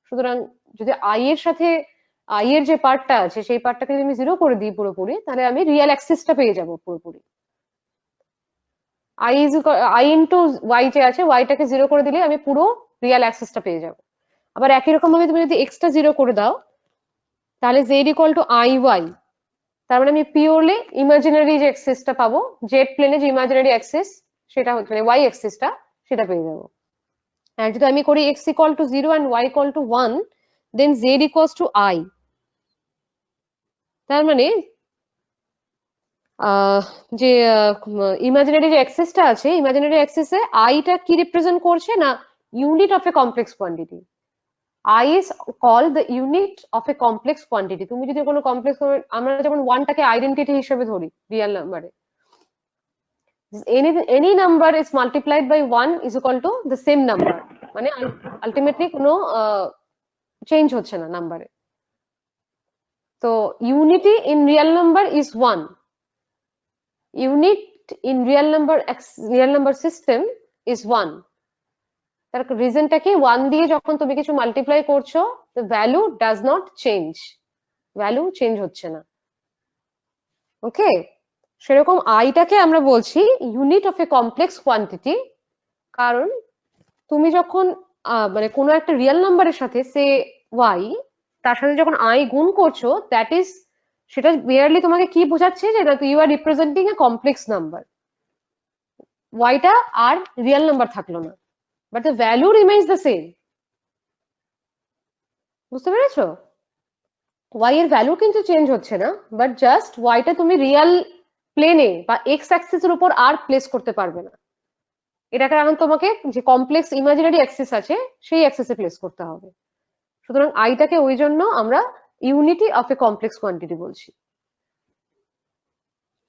সুতরাং যদি i এর সাথে i এর যে পার্টটা আছে সেই পার্টটাকে যদি আমি 0 করে দিই পুরোপুরি, তাহলে আমি রিয়েল অ্যাক্সিসটা পেয়ে যাব পুরোপুরি। i ইনটু y যে আছে, y টাকে 0 করে দিলে আমি পুরো রিয়েল অ্যাক্সিসটা পেয়ে যাব। আবার একই রকম ভাবে তুমি যদি x টা 0 করে দাও তাহলে z = iy, তার মানে আমি পিওরলি ইমাজিনারি যে অ্যাক্সিসটা পাবো, জেড প্লেনে যে ইমাজিনারি অ্যাক্সিস সেটা হচ্ছে মানে y অ্যাক্সিসটা সেটা পেয়ে যাব। আর যদি আমি করি x = 0 and y = 1, then z = i, তার মানে যে ইমাজিনারি যে অ্যাক্সিসটা আছে, ইমাজিনারি অ্যাক্সিসে i টা কি রিপ্রেজেন্ট করছে না unit of a complex quantity. i is called the unit of a complex quantity. তুমি যদি কোনো কমপ্লেক্স, আমরা যেমন 1 টাকে আইডেন্টিটি হিসেবে ধরি রিয়েল নাম্বারে, any number is multiplied by 1 is equal to the same number, মানে আলটিমেটলি কোনো চেঞ্জ হচ্ছে না নাম্বারে। তো unity in real number is 1, unit in real number system is 1। তার রিজনটা কি, 1 দিয়ে যখন তুমি কিছু মাল্টিপ্লাই করছো the value does not change, value change হচ্ছে না। ওকে, সেরকম i টাকে আমরা বলছি unit of a complex quantity, কারণ তুমি যখন মানে কোনো একটা রিয়েল নাম্বারের সাথে সে y, তার সাথে যখন i গুণ করছো, দ্যাট ইজ সেটা মেয়ারলি তোমাকে কি বোঝাচ্ছে যে you are representing a complex number. ওয়াইটা আর রিয়েল নাম্বার থাকলো না, but the value remains the same. বুঝতে পেরেছো? ওয়াই এর ভ্যালু কিন্তু চেঞ্জ হচ্ছে না, বাট জাস্ট ওয়াইটা তুমি রিয়েল প্লেনে বা এক্স অ্যাক্সিসের উপর আর প্লেস করতে পারবে না। এটা কারণ তোমাকে যে কমপ্লেক্স ইমাজিনারি অ্যাক্সিস আছে সেই অ্যাক্সিসে প্লেস করতে হবে। সুতরাং আইটাকে ওই জন্য আমরা unity of a complex quantity বলছি।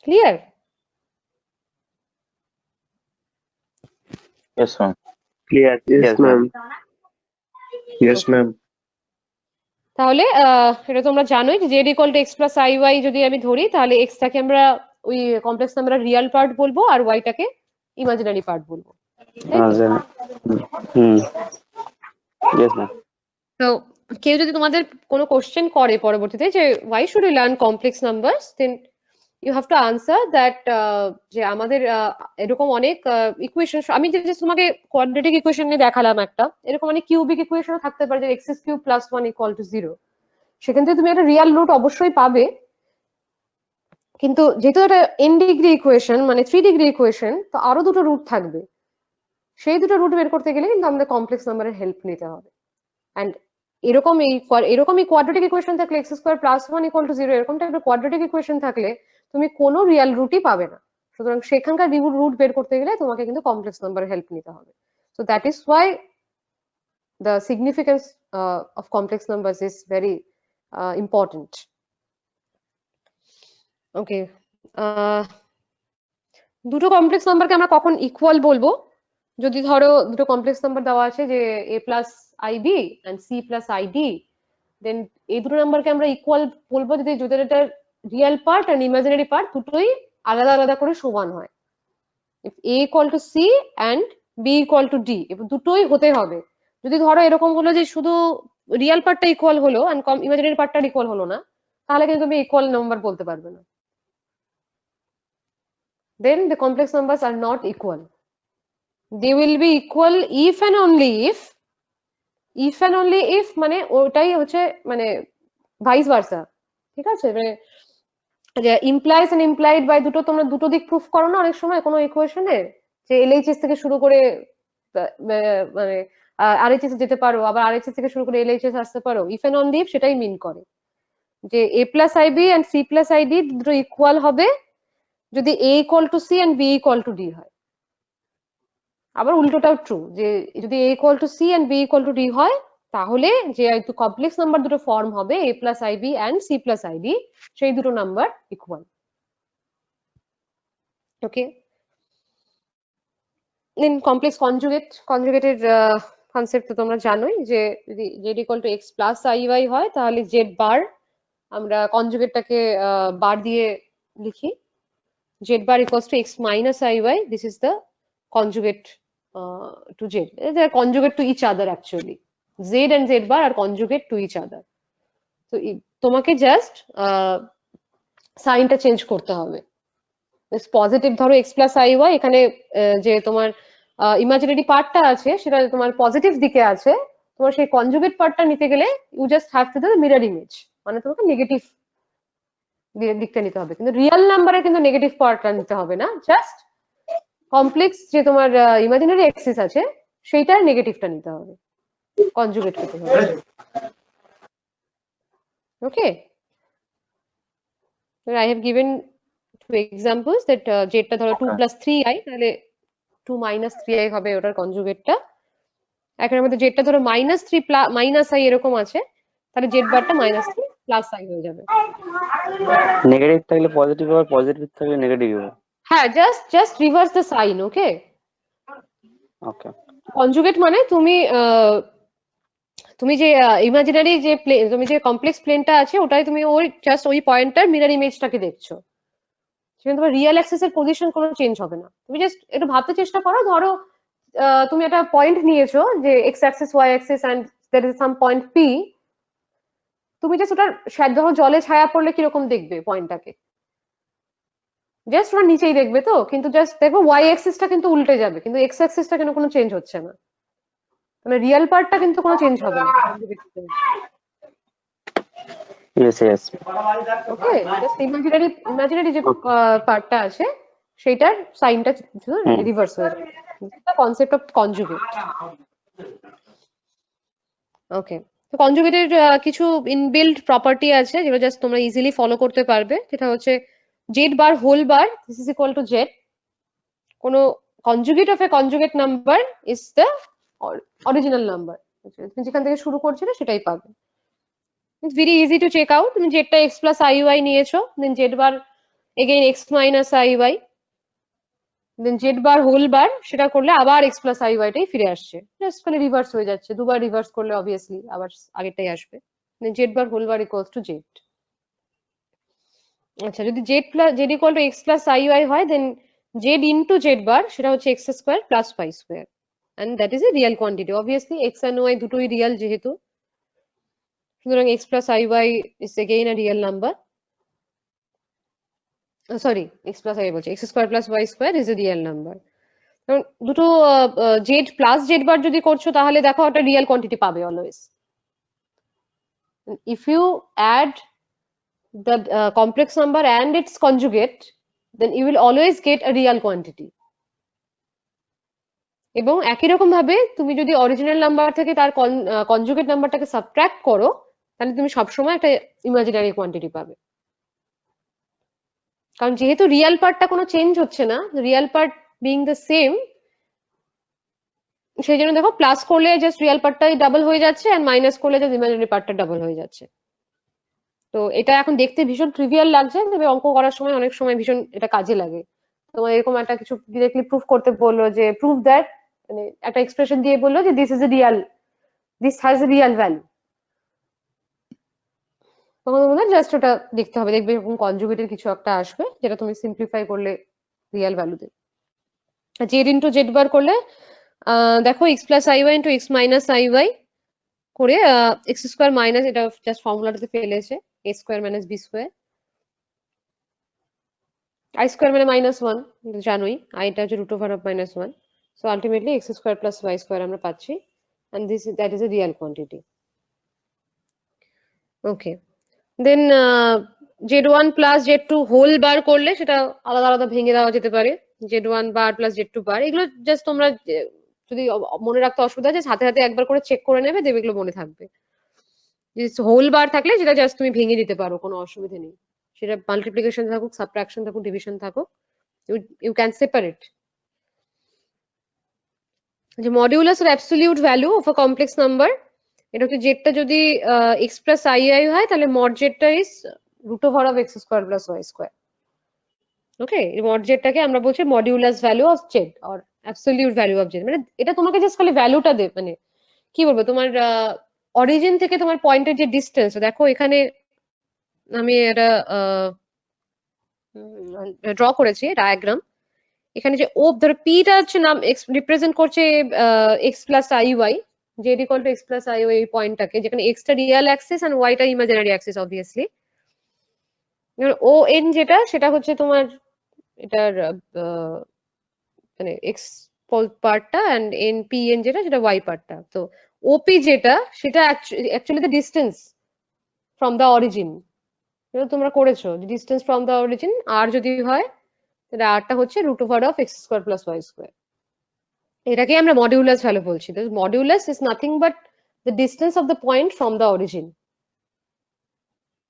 Clear? Yes, ma'am. Clear. Yes, ma'am. Yes, ma'am. তাহলে এটা তোমরা জানোই যে Z equal to x plus I Y যদি আমি ধরি, তাহলে এক্সটাকে আমরা ওই কমপ্লেক্স নাম্বারের রিয়েল পার্ট বলবো আর ওয়াইটাকে ইমাজিনারি পার্ট বলবো, তাই তো? Yes ma'am. তো কেউ যদি তোমাদের কোনো কোশ্চেন করে পরবর্তীতে যে why should you learn complex numbers, then you have to answer that যে আমাদের এরকম অনেক ইকুয়েশন, আমি যে তোমাকে কোয়াড্রেটিক ইকুয়েশন নিয়ে দেখালাম একটা, এরকম অনেক কিউবিক ইকুয়েশনও থাকতে পারে যে x cube plus 1 equal to 0। সেখান থেকে তুমি একটা রিয়াল রুট অবশ্যই পাবে, কিন্তু যেহেতু এটা n ডিগ্রি ইকুয়েশন মানে 3 ডিগ্রি ইকুয়েশন, তো আরো দুটো রুট থাকবে। সেই দুটো রুট বের করতে গেলে কিন্তু আমাদের কমপ্লেক্স নাম্বারের হেল্প নিতে হবে। অ্যান্ড এরকমই কোয়াড্রেটিক ইকুয়েশন থাকলে x square plus 1 equal to 0 এরকম টাইপের কোয়াড্রেটিক ইকুয়েশন থাকলে তুমি কোনো রিয়াল রুটই পাবে না। সুতরাং সেখানকার রুট বের করতে গেলে তোমাকে কিন্তু কমপ্লেক্স নাম্বারের হেল্প নিতে হবে। So that is Y the significance of complex numbers is very important. Okay. দুটো কমপ্লেক্স নাম্বারকে আমরা কখন ইকুয়াল বলবো? যদি ধরো দুটো কমপ্লেক্স নাম্বার দেওয়া আছে যে a plus IB and c plus I D, then এই দুটো নাম্বারকে আমরা ইকুয়াল বলবো যদি এটার রিয়েল পার্ট আর ইমাজিনারি পার্ট দুটোই আলাদা আলাদা করে সমান হয়। if a equal to c and b equal to d, এবং দুটোই হতে হবে। যদি ধরো এরকম হলো যে শুধু রিয়েল পার্টটা ইকুয়াল হলো এন্ড ইমাজিনারি পার্টটা ইকুয়াল হলো না, তাহলে কিন্তু তুমি ইকুয়াল নাম্বার বলতে পারবে না। then the complex numbers are not equal. They will be equal if and only if মানে ওটাই হচ্ছে মানে ভাইস ভার্সা। ঠিক আছে? মানে যে ইমপ্লাইজ এন্ড ইমপ্লাইড বাই দুটো তোমরা দুটো দিক প্রুফ করো না অনেক সময় কোনো ইকুয়েশনে, যে এলএইচএস থেকে শুরু করে মানে আরএইচএস যেতে পারো, আবার আরএইচএস থেকে শুরু করে এলএইচএস আসতে পারো। ইফ এন্ড অনলি ইফ সেটাই মিন করে যে a plus IB and c plus i d দুটো ইকুয়াল হবে যদি a equal to c and b equal to d হয়। আবার উল্টোটাও ট্রু, যে যদি a equal to c and b equal to d হয়, তাহলে যে কমপ্লেক্স নাম্বার দুটো ফর্ম হবে a plus IB and c plus i d, সেই দুটো নাম্বার ইকুয়াল। ওকে, দেন কমপ্লেক্স কনজুগেটের কনসেপ্ট তো তোমরা জানোই, যে যদি z equal to x plus I Y হয় তাহলে জেড বার আমরা কনজুগেটটাকে বার দিয়ে লিখি, z bar equals to x minus iy. This is the conjugate to z. They are conjugate to each other actually. Z and z bar are conjugate to each other. So তোমাকে just সাইনটা change করতে হবে। Positive ধরো x plus I Y, এখানে যে তোমার imaginary পার্টটা আছে সেটা তোমার পজিটিভ দিকে আছে, তোমার সেই কনজুগেট পার্টটা নিতে গেলে you just have to do the mirror image, মানে তোমাকে নেগেটিভ দিকটা নিতে হবে। কিন্তু রিয়েল নাম্বারে কিন্তু নেগেটিভ পার্টটা নিতে হবে না, জাস্ট কমপ্লেক্স যে তোমার ইমাজিনারি অ্যাক্সিস আছে সেইটার নেগেটিভটা নিতে হবে, কনজুগেট করতে হবে। ওকে, I have given two examples that যেটা ধরো 2 plus 3i, তাহলে 2 minus 3i হবে ওটার কনজুগেটটা। একের মধ্যে যেটা ধরো -3 মাইনাস i এরকম আছে, তাহলে জেড বারটা -3 প্লাস i হয়ে যাবে। নেগেটিভ থাকলে পজিটিভ হবে, পজিটিভ থাকলে নেগেটিভ হবে। হ্যাঁ, just reverse the sign. Okay, okay. Conjugate মানে তুমি যে ইমাজিনারি যে প্লেন, তুমি যে কমপ্লেক্স প্লেনটা আছে ওটাই তুমি ওই জাস্ট ওই পয়েন্টটার মিরর ইমেজটাকে দেখছো, সেখানে তোমার রিয়েল অ্যাক্সিসের পজিশন কোনো চেঞ্জ হবে না। তুমি জাস্ট একটু ভাবতে চেষ্টা করো, ধরো তুমি একটা পয়েন্ট নিয়েছো যে x axis y axis and there is some point P, তুমি জাস্ট ওটার ধরো জলে ছায়া পড়লে কিরকম দেখবে পয়েন্টটাকে, জাস্ট ওটা নিচেই দেখবে তো, কিন্তু জাস্ট দেখো ওয়াই অ্যাক্সিসটা কিন্তু উল্টে যাবে, কিন্তু এক্স অ্যাক্সিসটা কিন্তু কোনো চেঞ্জ হচ্ছে না, মানে রিয়েল পার্টটা কিন্তু কোনো চেঞ্জ হবে না। Yes yes. Okay, just imaginary যে পার্টটা আছে সেটার সাইনটা রিভার্স হয়ে যাবে। The concept of conjugate. Okay, তো কনজুগেটের কিছু ইনবিল্ট প্রপার্টি আছে যেগুলো জাস্ট তোমরা ইজিলি ফলো করতে পারবে, যেটা হচ্ছে Z bar whole bar this is equal to Z. কোনো conjugate of a conjugate number is the original number. তুমি যেখান থেকে শুরু করছিলে সেটাই পাবে। It's very easy to check out. তুমি জেডটা এক্স প্লাস আই ওয়াই নিয়েছো, then Z bar again X minus I Y, then Z bar whole bar সেটা করলে আবার এক্স প্লাস আই ওয়াইটাই ফিরে আসছে, জাস্ট খালি রিভার্স হয়ে যাচ্ছে। দুবার রিভার্স করলে অবভিয়াসলি আবার আগেরটাই আসবে। Then Z bar whole bar equals to Z. আচ্ছা, যদি Z equal to x plus I Y হয়, then Z into Z bar সেটা হচ্ছে X square plus Y square, and that is a real quantity. Obviously x and y দুটোই real যেহেতু, সুতরাং x plus iy is again a real number. Sorry, x plus i বলছি, x square plus y square is a real number. কারণ দুটো z plus z বার যদি করছো তাহলে দেখো একটা রিয়েল কোয়ান্টিটি পাবে always. If you add the complex number and its conjugate, then you will always get a real quantity. এবং একই রকম ভাবে তুমি যদি অরিজিনাল নাম্বার থেকে তার কনজুগেট নাম্বারটাকে সাবট্রাক্ট করো, তাহলে তুমি সবসময় একটা ইমাজিনারি কোয়ান্টিটি পাবে। কারণ যেহেতু রিয়েল পার্টটা কোনো চেঞ্জ হচ্ছে না, real part being the same, সেই জন্য দেখো প্লাস করলে জাস্ট রিয়েল পার্টটাই ডাবল হয়ে যাচ্ছে, আর মাইনাস করলে জাস্ট ইমাজিনারি পার্টটা ডাবল হয়ে যাচ্ছে। তো এটা এখন দেখতে ভীষণ ট্রিভিয়াল লাগছে, তবে অঙ্ক করার সময় অনেক সময় ভীষণ এটা কাজে লাগে। তোমার এরকম একটা কিছু ডিরেক্টলি প্রুফ করতে বললো যে প্রুফ দ্যাট, মানে একটা এক্সপ্রেশন দিয়ে বললো যে this is a Real, this has a Real value, তখন তোমাদের জাস্ট ওটা দেখতে হবে, দেখবে এরকম কনজুগেটের কিছু একটা আসবে যেটা তুমি সিম্পলিফাই করলে রিয়াল ভ্যালু দেবে। জেড ইন্টু জেড বার করলে দেখো X plus I Y into X minus I Y করে এক্স স্কোয়ার মাইনাস, এটা জাস্ট ফর্মুলাটাতে ফেলেছে, A square minus B square, I square মানে মাইনাস ওয়ান, জানোই আইটা হচ্ছে root over of minus one. So ultimately X square plus Y square আমরা পাচ্ছি, and that is a real quantity. Okay, then z1 plus z2 whole bar করলে সেটা আলাদা আলাদা ভেঙে দেওয়া যেতে পারে, z1 বার প্লাস z2 বার। এগুলো জাস্ট তোমরা যদি মনে রাখতে অসুবিধা আছে হাতে হাতে একবার করে চেক করে নেবে, দেখবে এগুলো মনে থাকবে। হোল বার থাকলে সেটা জাস্ট তুমি ভেঙে দিতে পারো, কোনো অসুবিধা নেই। সেটা মাল্টিপ্লিকেশন থাকুক, সাবট্রাকশন থাকুক, ডিভিশন থাকুক, ইউ ক্যান সেপারেট। যে modulus or absolute value of a complex number, এটা হচ্ছে জেডটা যদি এক্স প্লাস আই আই হয়, তাহলে মড জেডটা is root over of X square plus Y square. Okay, mod জেডটাকে আমরা বলছি modulus value of Z or absolute value of Z. মানে এটা তোমাকে জাস্ট খালি ভ্যালুটা দেবে, মানে কি বলবো, তোমার অরিজিন থেকে তোমার পয়েন্টের যে ডিস্টেন্স, দেখো এখানে আমি এটা ড্র করেছি ডায়াগ্রাম। এখানে যে ও ধরো পিটা হচ্ছে নাম রিপ্রেজেন্ট করছে X plus I Y, Z equal to x plus I Y পয়েন্টটাকে, যেখানে এক্সটা রিয়েল অ্যাক্সিস আর ওয়াইটা imaginary axis obviously. O N যেটা, সেটা হচ্ছে তোমার এটার মানে এক্স পার্টটা, এন্ড এন পি এন যেটা, সেটা ওয়াই পার্টটা। তো ওপি যেটা, সেটা actually the distance from the origin. তোমরা করেছো ডিস্টেন্স ফ্রম দ্য অরিজিন, আর যদি হয় তাহলে আরটা হচ্ছে root over of X square plus Y square. এটাকে আমরা মডিউলাস ভ্যালু বলছি। Modulus is nothing but the distance of the point from the origin.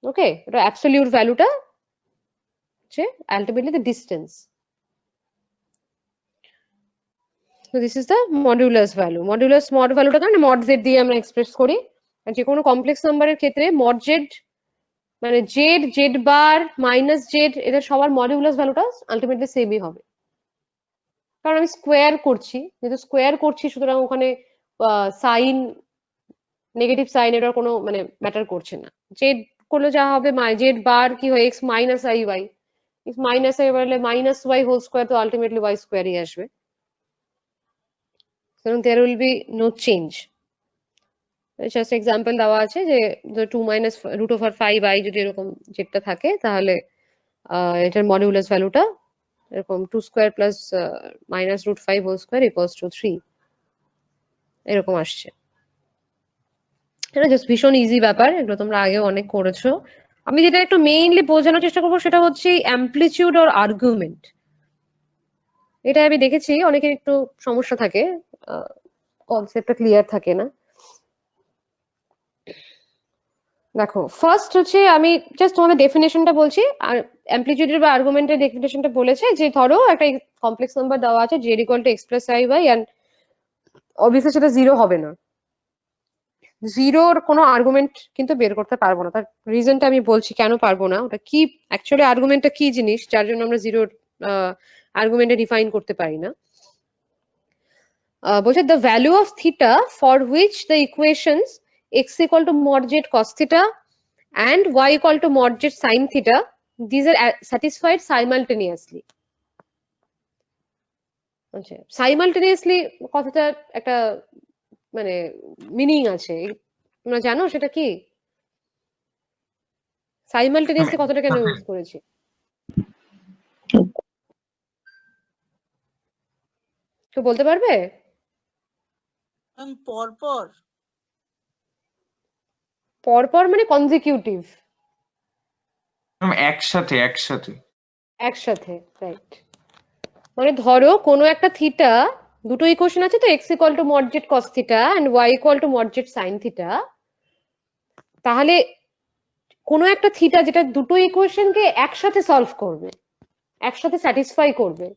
Okay, এটা অ্যাবসলিউট ভ্যালুটা হচ্ছে ultimately the distance. So this is the modulus value. Modulus mod ভ্যালুটা কারণে mod z দিয়ে আমরা এক্সপ্রেস করি। আর যে কোনো কমপ্লেক্স নাম্বারের ক্ষেত্রে mod z মানে Z, Z bar, minus Z, এদের সবার মডিউলাস ভ্যালুটা আলটিমেটলি সেমই হবে। কারণ আমি স্কোয়ার করছি, যেহেতু স্কোয়ার করছি, সুতরাং ওখানে সাইন, নেগেটিভ সাইন এটার কোনো মানে ম্যাটার করছে না। জেড করলে যা হবে, জেড বার কি হয় x minus I y, x minus I y minus y whole square, তো আলটিমেটলি ওয়াই স্কোয়ারই আসবে। সুতরাং there will be no change. Just example দেওয়া আছে যে 2 মাইনাস রুট ওভার 5i যদি এরকম যেটা থাকে, তাহলে এটার মডিউলাস ভ্যালুটা এরকম 2 square plus minus root 5 whole square equals to 3 এরকম আসছে। এটা জাস্ট ভীষণ ইজি ব্যাপার, এগুলো তোমরা আগেও অনেক করেছো। আমি যেটা একটু মেইনলি বোঝানোর চেষ্টা করবো সেটা হচ্ছে অ্যামপ্লিটিউড অর আর্গুমেন্ট। এটা আমি দেখেছি অনেকের একটু সমস্যা থাকে, কনসেপ্টটা ক্লিয়ার থাকে না। দেখো ফার্স্ট হচ্ছে আমি জাস্ট তোমাদের ডেফিনেশনটা বলছি, আর অ্যামপ্লিটিউডের বা আর্গুমেন্টের ডেফিনেশনটা বলেছে যে ধরো একটা কমপ্লেক্স নাম্বার দেওয়া আছে z equal to x plus i y, and obviously সেটা জিরো হবে না, জিরোর কোনো আর্গুমেন্ট কিন্তু বের করতে পারবো না। তার রিজনটা আমি বলছি কেন পারবো না, ওটা কি অ্যাকচুয়ালি আর্গুমেন্টটা কি জিনিস যার জন্য আমরা জিরোর আর্গুমেন্টে ডিফাইন করতে পারি না। বলছে the value of theta for which the equations x equal to mod z cos theta and y equal to mod z sin theta, these are satisfied simultaneously. আচ্ছা, simultaneously কথাটা একটা মানে মিনিং আছে, তোমরা জানো সেটা কি? সাইমালটেনিয়াসলি কথাটা কেন ইউজ করেছি? কেউ বলতে পারবে? পরপর পরপর মানে কনজিকিউটিভ, একসাথে একসাথে একসাথে, রাইট। মানে ধরো কোনো একটা থিটা, দুটো ইকুয়েশন আছে তো, x equal to mod z cos theta and y equal to mod z sine theta, তাহলে কোনো একটা থিটা যেটা দুটো ইকুয়েশনকে একসাথে সলভ করবে, একসাথে স্যাটিসফাই করবে,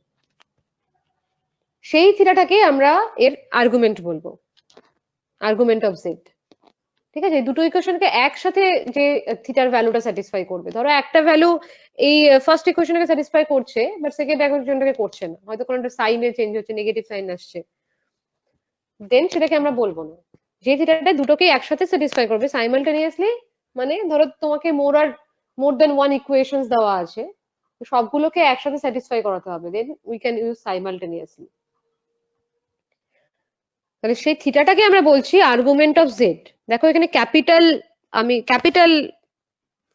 সেই থিটাটাকে আমরা এর আর্গুমেন্ট বলবো, আর্গুমেন্ট অফ জেড। ঠিক আছে, দুটো ইকুয়েশনকে একসাথে যে থিটার ভ্যালুটা স্যাটিসফাই করবে, ধরো একটা ভ্যালু এই ফার্স্ট ইকুয়েশনকে স্যাটিসফাই করছে বাট সেকেন্ড ইকুয়েশনটাকে করছে না, হয়তো কোনো একটা সাইনে চেঞ্জ হচ্ছে, নেগেটিভ সাইন আসছে, দেন সেটাকে আমরা বলবো না। যে থিটাটা দুটোকে একসাথে স্যাটিসফাই করবে সাইমালটেনিয়াসলি, মানে ধরো তোমাকে মোর দেন ওয়ান ইকুয়েশনস দেওয়া আছে, সবগুলোকে একসাথে স্যাটিসফাই করাতে হবে, then we can use simultaneously. তাহলে সেই থিটাটাকে আমরা বলছি আর্গুমেন্ট অফ জেড। দেখো এখানে ক্যাপিটাল, আমি ক্যাপিটাল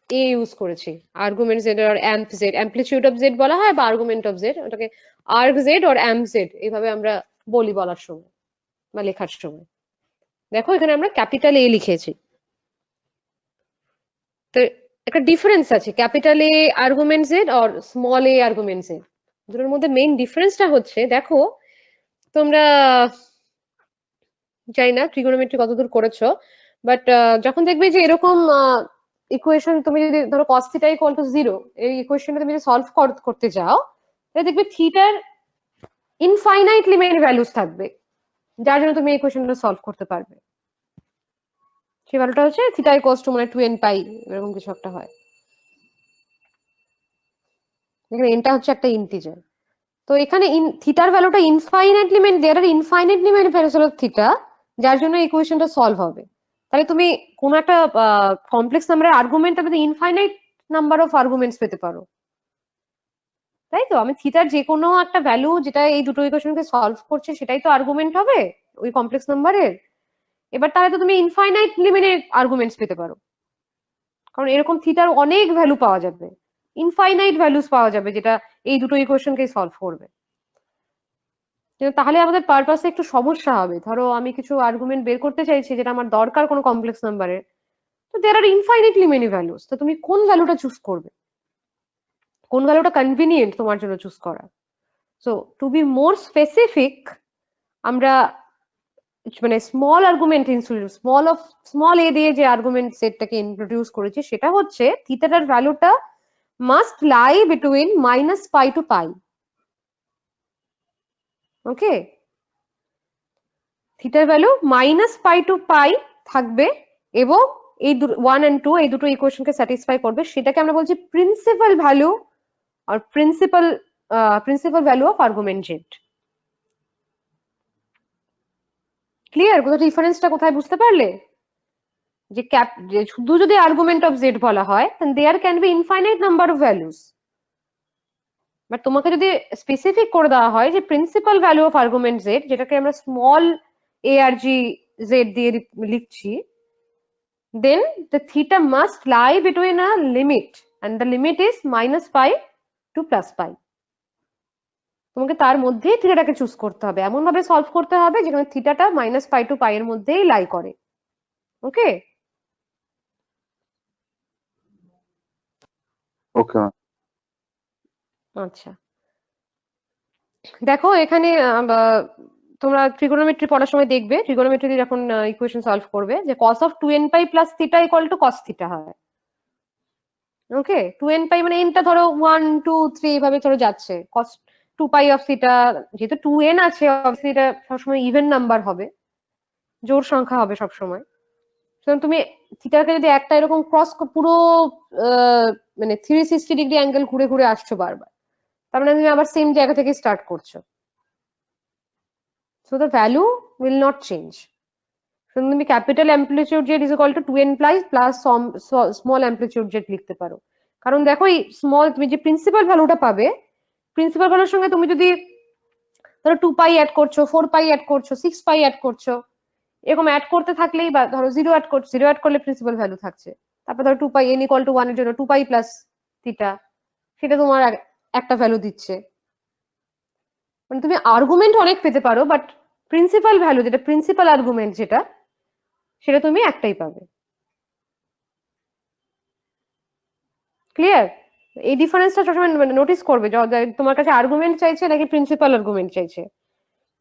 এ ইউজ করেছি, আর্গুমেন্ট জেড আর amp z, amplitude of Z বলা হয় বা আর্গুমেন্ট অফ জেড, ওটাকে আর্গ জেড আর অ্যাম্প জেড এইভাবে আমরা বলি বলার সময় বা লেখার সময়। দেখো এখানে আমরা ক্যাপিটাল এ লিখেছি, তো একটা ডিফারেন্স আছে, ক্যাপিটাল এ আর্গুমেন্ট জেড আর স্মল এ আর্গুমেন্ট জেড, দুটোর মধ্যে মেইন ডিফারেন্সটা হচ্ছে, দেখো তোমরা জানি না ট্রিগোনোমেট্রি কতদূর করেছো, বাট যখন দেখবে যে এরকম ইকুয়েশন, তুমি যদি ধরো cos থিটা ইকুয়াল টু 0, এই ইকুয়েশনটা তুমি যদি সলভ করতে যাও, তাহলে দেখবে থিটার ইনফাইনাইটলি মেনি ভ্যালুস থাকবে, যার জন্য তুমি এই ইকুয়েশনটা সলভ করতে পারবে। সেই ভ্যালুটা হচ্ছে থিটা ইকুয়ালস টু মানে 2n পাই, এরকম কিছু একটা হয়। এখানে এনটা হচ্ছে একটা ইন্টিজার, তো এখানে থিটার ভ্যালুটা infinitely many, there are infinitely many values of theta, যার জন্য ইকুয়েশনটা সলভ হবে। তাহলে তুমি কোন একটা কমপ্লেক্স নাম্বারের আর্গুমেন্ট, তুমি ইনফাইনাইট নাম্বার অফ আর্গুমেন্টস পেতে পারো, তাই তো? আমি থিটার যে কোনো একটা ভ্যালু যেটা এই দুটো ইকুয়েশনকে সলভ করছে সেটাই তো আর্গুমেন্ট হবে ওই কমপ্লেক্স নাম্বারের। এবার তাহলে তো তুমি ইনফাইনাইটলি মেনি আর্গুমেন্টস পেতে পারো, কারণ এরকম থিটার অনেক ভ্যালু পাওয়া যাবে, ইনফাইনাইট ভ্যালুস পাওয়া যাবে যেটা এই দুটো ইকুয়েশনকে সলভ করবে। কিন্তু তাহলে আমাদের পারপাসে একটু সমস্যা হবে। ধরো আমি কিছু আর্গুমেন্ট বের করতে চাইছি যেটা আমার দরকার কোনো কমপ্লেক্স নাম্বারের, তো দেয়ার আর ইনফাইনাইটলি মেনি ভ্যালুস, তো তুমি কোন ভ্যালুটা চুজ করবে, কোন ভ্যালুটা কনভিনিয়েন্ট তোমার জন্য চুজ করা? So to be more specific, আমরা মানে স্মল আর্গুমেন্ট স্মল এ দিয়ে যে আর্গুমেন্ট সেটটাকে ইন্ট্রোডিউস করেছি সেটা হচ্ছে থিটাটার ভ্যালুটা মাস্ট লাই বিটুইন -π to π। ওকে, থিটার ভ্যালু -π to π থাকবে এবং এই 1 and 2 এই দুটো ইকুয়েশনকে স্যাটিসফাই করবে, সেটাকে আমরা বলছি প্রিন্সিপাল ভ্যালু আর principal value of argument z. Clear? কোথাও ডিফারেন্সটা কোথায় বুঝতে পারলে? যে শুধু যদি আর্গুমেন্ট অফ জেড বলা হয় then there can be infinite number of values, but তোমাকে যদি স্পেসিফিক করে দেওয়া হয় যে principal value of argument Z, যেটাকে আমরা স্মল এ আর জি জেড দিয়ে লিখছি, then the theta must lie between a limit and the limit is -π to +π। তোমাকে তার মধ্যেই থিটাটাকে চুজ করতে হবে, এমন ভাবে সলভ করতে হবে যেখানে থিটাটা -π to π এর মধ্যেই লাই করে। ওকে, ওকে। আচ্ছা, দেখো এখানে তোমরা ট্রিগোনোমেট্রি পড়ার সময় দেখবে, ট্রিগোনোমেট্রি যখন ইকুয়েশন সলভ করবে, যে cos of 2n pi plus theta equal to cos theta হয়। ওকে, 2n pi মানে n টা ধরো 1 2 3 এইভাবে ধরো যাচ্ছে, cos 2 pi of theta, যেহেতু 2n আছে অবভিয়াসলি এটা সবসময় ইভেন নাম্বার হবে, জোড় সংখ্যা হবে সবসময়। সুতরাং তুমি থিটাকে যদি একটা এরকম ক্রস পুরো মানে 360 ডিগ্রি অ্যাঙ্গেল ঘুরে ঘুরে আসছো বারবার, তার মানে তুমি আবার সেম জায়গা থেকে স্টার্ট করছো। So the value will not change. So তুমি capital amplitude Z is equal two 2n plus small amplitude Z লিখতে পারো। কারণ দেখো এই স্মল তুমি যে প্রিন্সিপাল ভ্যালুটা পাবে, প্রিন্সিপাল ভ্যালুর সঙ্গে তুমি যদি ধরো 2 পাই অ্যাড করছো, 4 পাই অ্যাড করছো, 6 পাই অ্যাড করছো, এরকম অ্যাড করতে থাকলেই, বা ধরো 0 অ্যাড করছো, 0 অ্যাড করলে প্রিন্সিপাল ভ্যালু থাকছে, তারপর ধরো 2 পাই n ইকুয়াল টু 1 এর জন্য 2 পাই প্লাস থিটা, সেটা তোমার একটা ভ্যালু দিচ্ছে। মানে তুমি আর্গুমেন্ট অনেক পেতে পারো, বাট প্রিন্সিপাল ভ্যালু যেটা প্রিন্সিপাল আর্গুমেন্ট যেটা, সেটা তুমি একটাই পাবে। ক্লিয়ার? এই ডিফারেন্সটা সবসময় নোটিস করবে, তোমার কাছে আর্গুমেন্ট চাইছে নাকি প্রিন্সিপাল আর্গুমেন্ট চাইছে।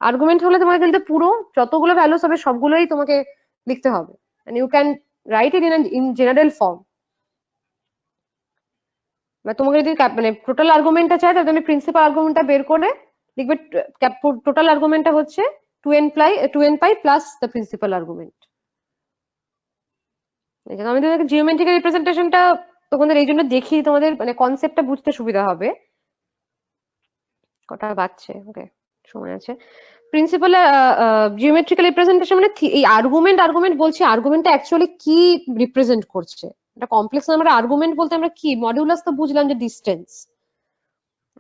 আর্গুমেন্ট হলে তোমাকে কিন্তু পুরো যতগুলো ভ্যালুস হবে সবগুলোই তোমাকে লিখতে হবে, and you can write it in general form। বা তোমাকে যদি মানে টোটাল আর্গুমেন্টটা চাই, তাহলে তুমি প্রিন্সিপাল আর্গুমেন্টটা বের করে লিখবে, টোটাল আর্গুমেন্টটা হচ্ছে 2n pi plus the principal argument. আমি তোমাদের জিওমেট্রিক্যাল রিপ্রেজেন্টেশনটা তোমাদের এই জন্য দেখি, তোমাদের মানে কনসেপ্টটা বুঝতে সুবিধা হবে। কটা বাজছে? ওকে, সময় আছে। প্রিন্সিপাল জিওমেট্রিক্যাল রিপ্রেজেন্টেশন মানে এই আর্গুমেন্ট বলছি, আর্গুমেন্টটা অ্যাকচুয়ালি কি রিপ্রেজেন্ট করছে। এটা কমপ্লেক্স নাম্বার আর্গুমেন্ট বলতে আমরা কি, মডিউলাস তো বুঝলাম যে ডিসটেন্স,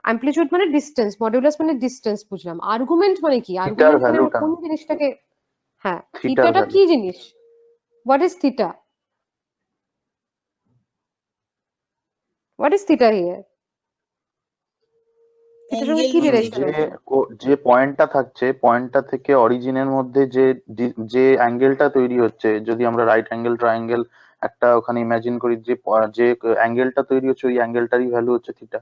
অ্যামপ্লিটিউড মানে ডিসটেন্স, মডিউলাস মানে ডিসটেন্স বুঝলাম, আর্গুমেন্ট মানে কি, থিটার আর্গুমেন্ট মানে ভ্যালুটা, কোন জিনিসটাকে, হ্যাঁ থিটার থিটাটা ভ্যালু। কি জিনিস, what is theta, what is theta here, থিটার সঙ্গে কি রিলেশন যে আছে? যে পয়েন্টটা থাকছে, পয়েন্টটা থেকে অরিজিনের মধ্যে যে অ্যাঙ্গেলটা তৈরি হচ্ছে, যদি আমরা রাইট অ্যাঙ্গেল ট্রায়াঙ্গেল একটা ওখানে ইমাজিন করি, যে অ্যাঙ্গেলটা তৈরি হচ্ছে ওই অ্যাঙ্গেলটারই ভ্যালু হচ্ছে থিটা।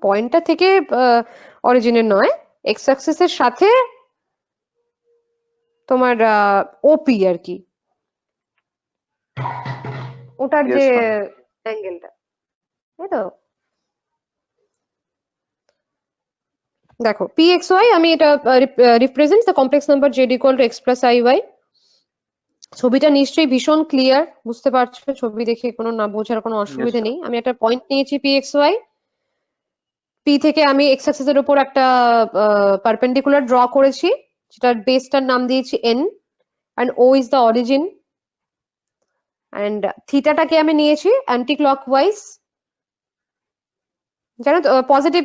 পয়েন্টটা থেকে অরিজিনের নয়, এক্স অ্যাক্সিসের সাথে তোমার ওপি আর কি, ওটার যে অ্যাঙ্গেলটা, তাই তো। দেখো pxy, আমি এটা represents the complex number z equal to x plus iy। ছবিটা নিশ্চয়ই ভীষণ ক্লিয়ার, বুঝতে পারছো, ছবি দেখে কোনো না বোঝার কোনো অসুবিধা নেই। আমি একটা পয়েন্ট নিয়েছি pxy, p থেকে আমি x অ্যাক্সিসের উপর একটা পারপেন্ডিকুলার ড্র করেছি, যেটার বেসটার নাম দিয়েছি n, and o is the origin, and থিটাটাকে আমি নিয়েছি অ্যান্টি ক্লকওয়াইজ। জানো তো পজিটিভ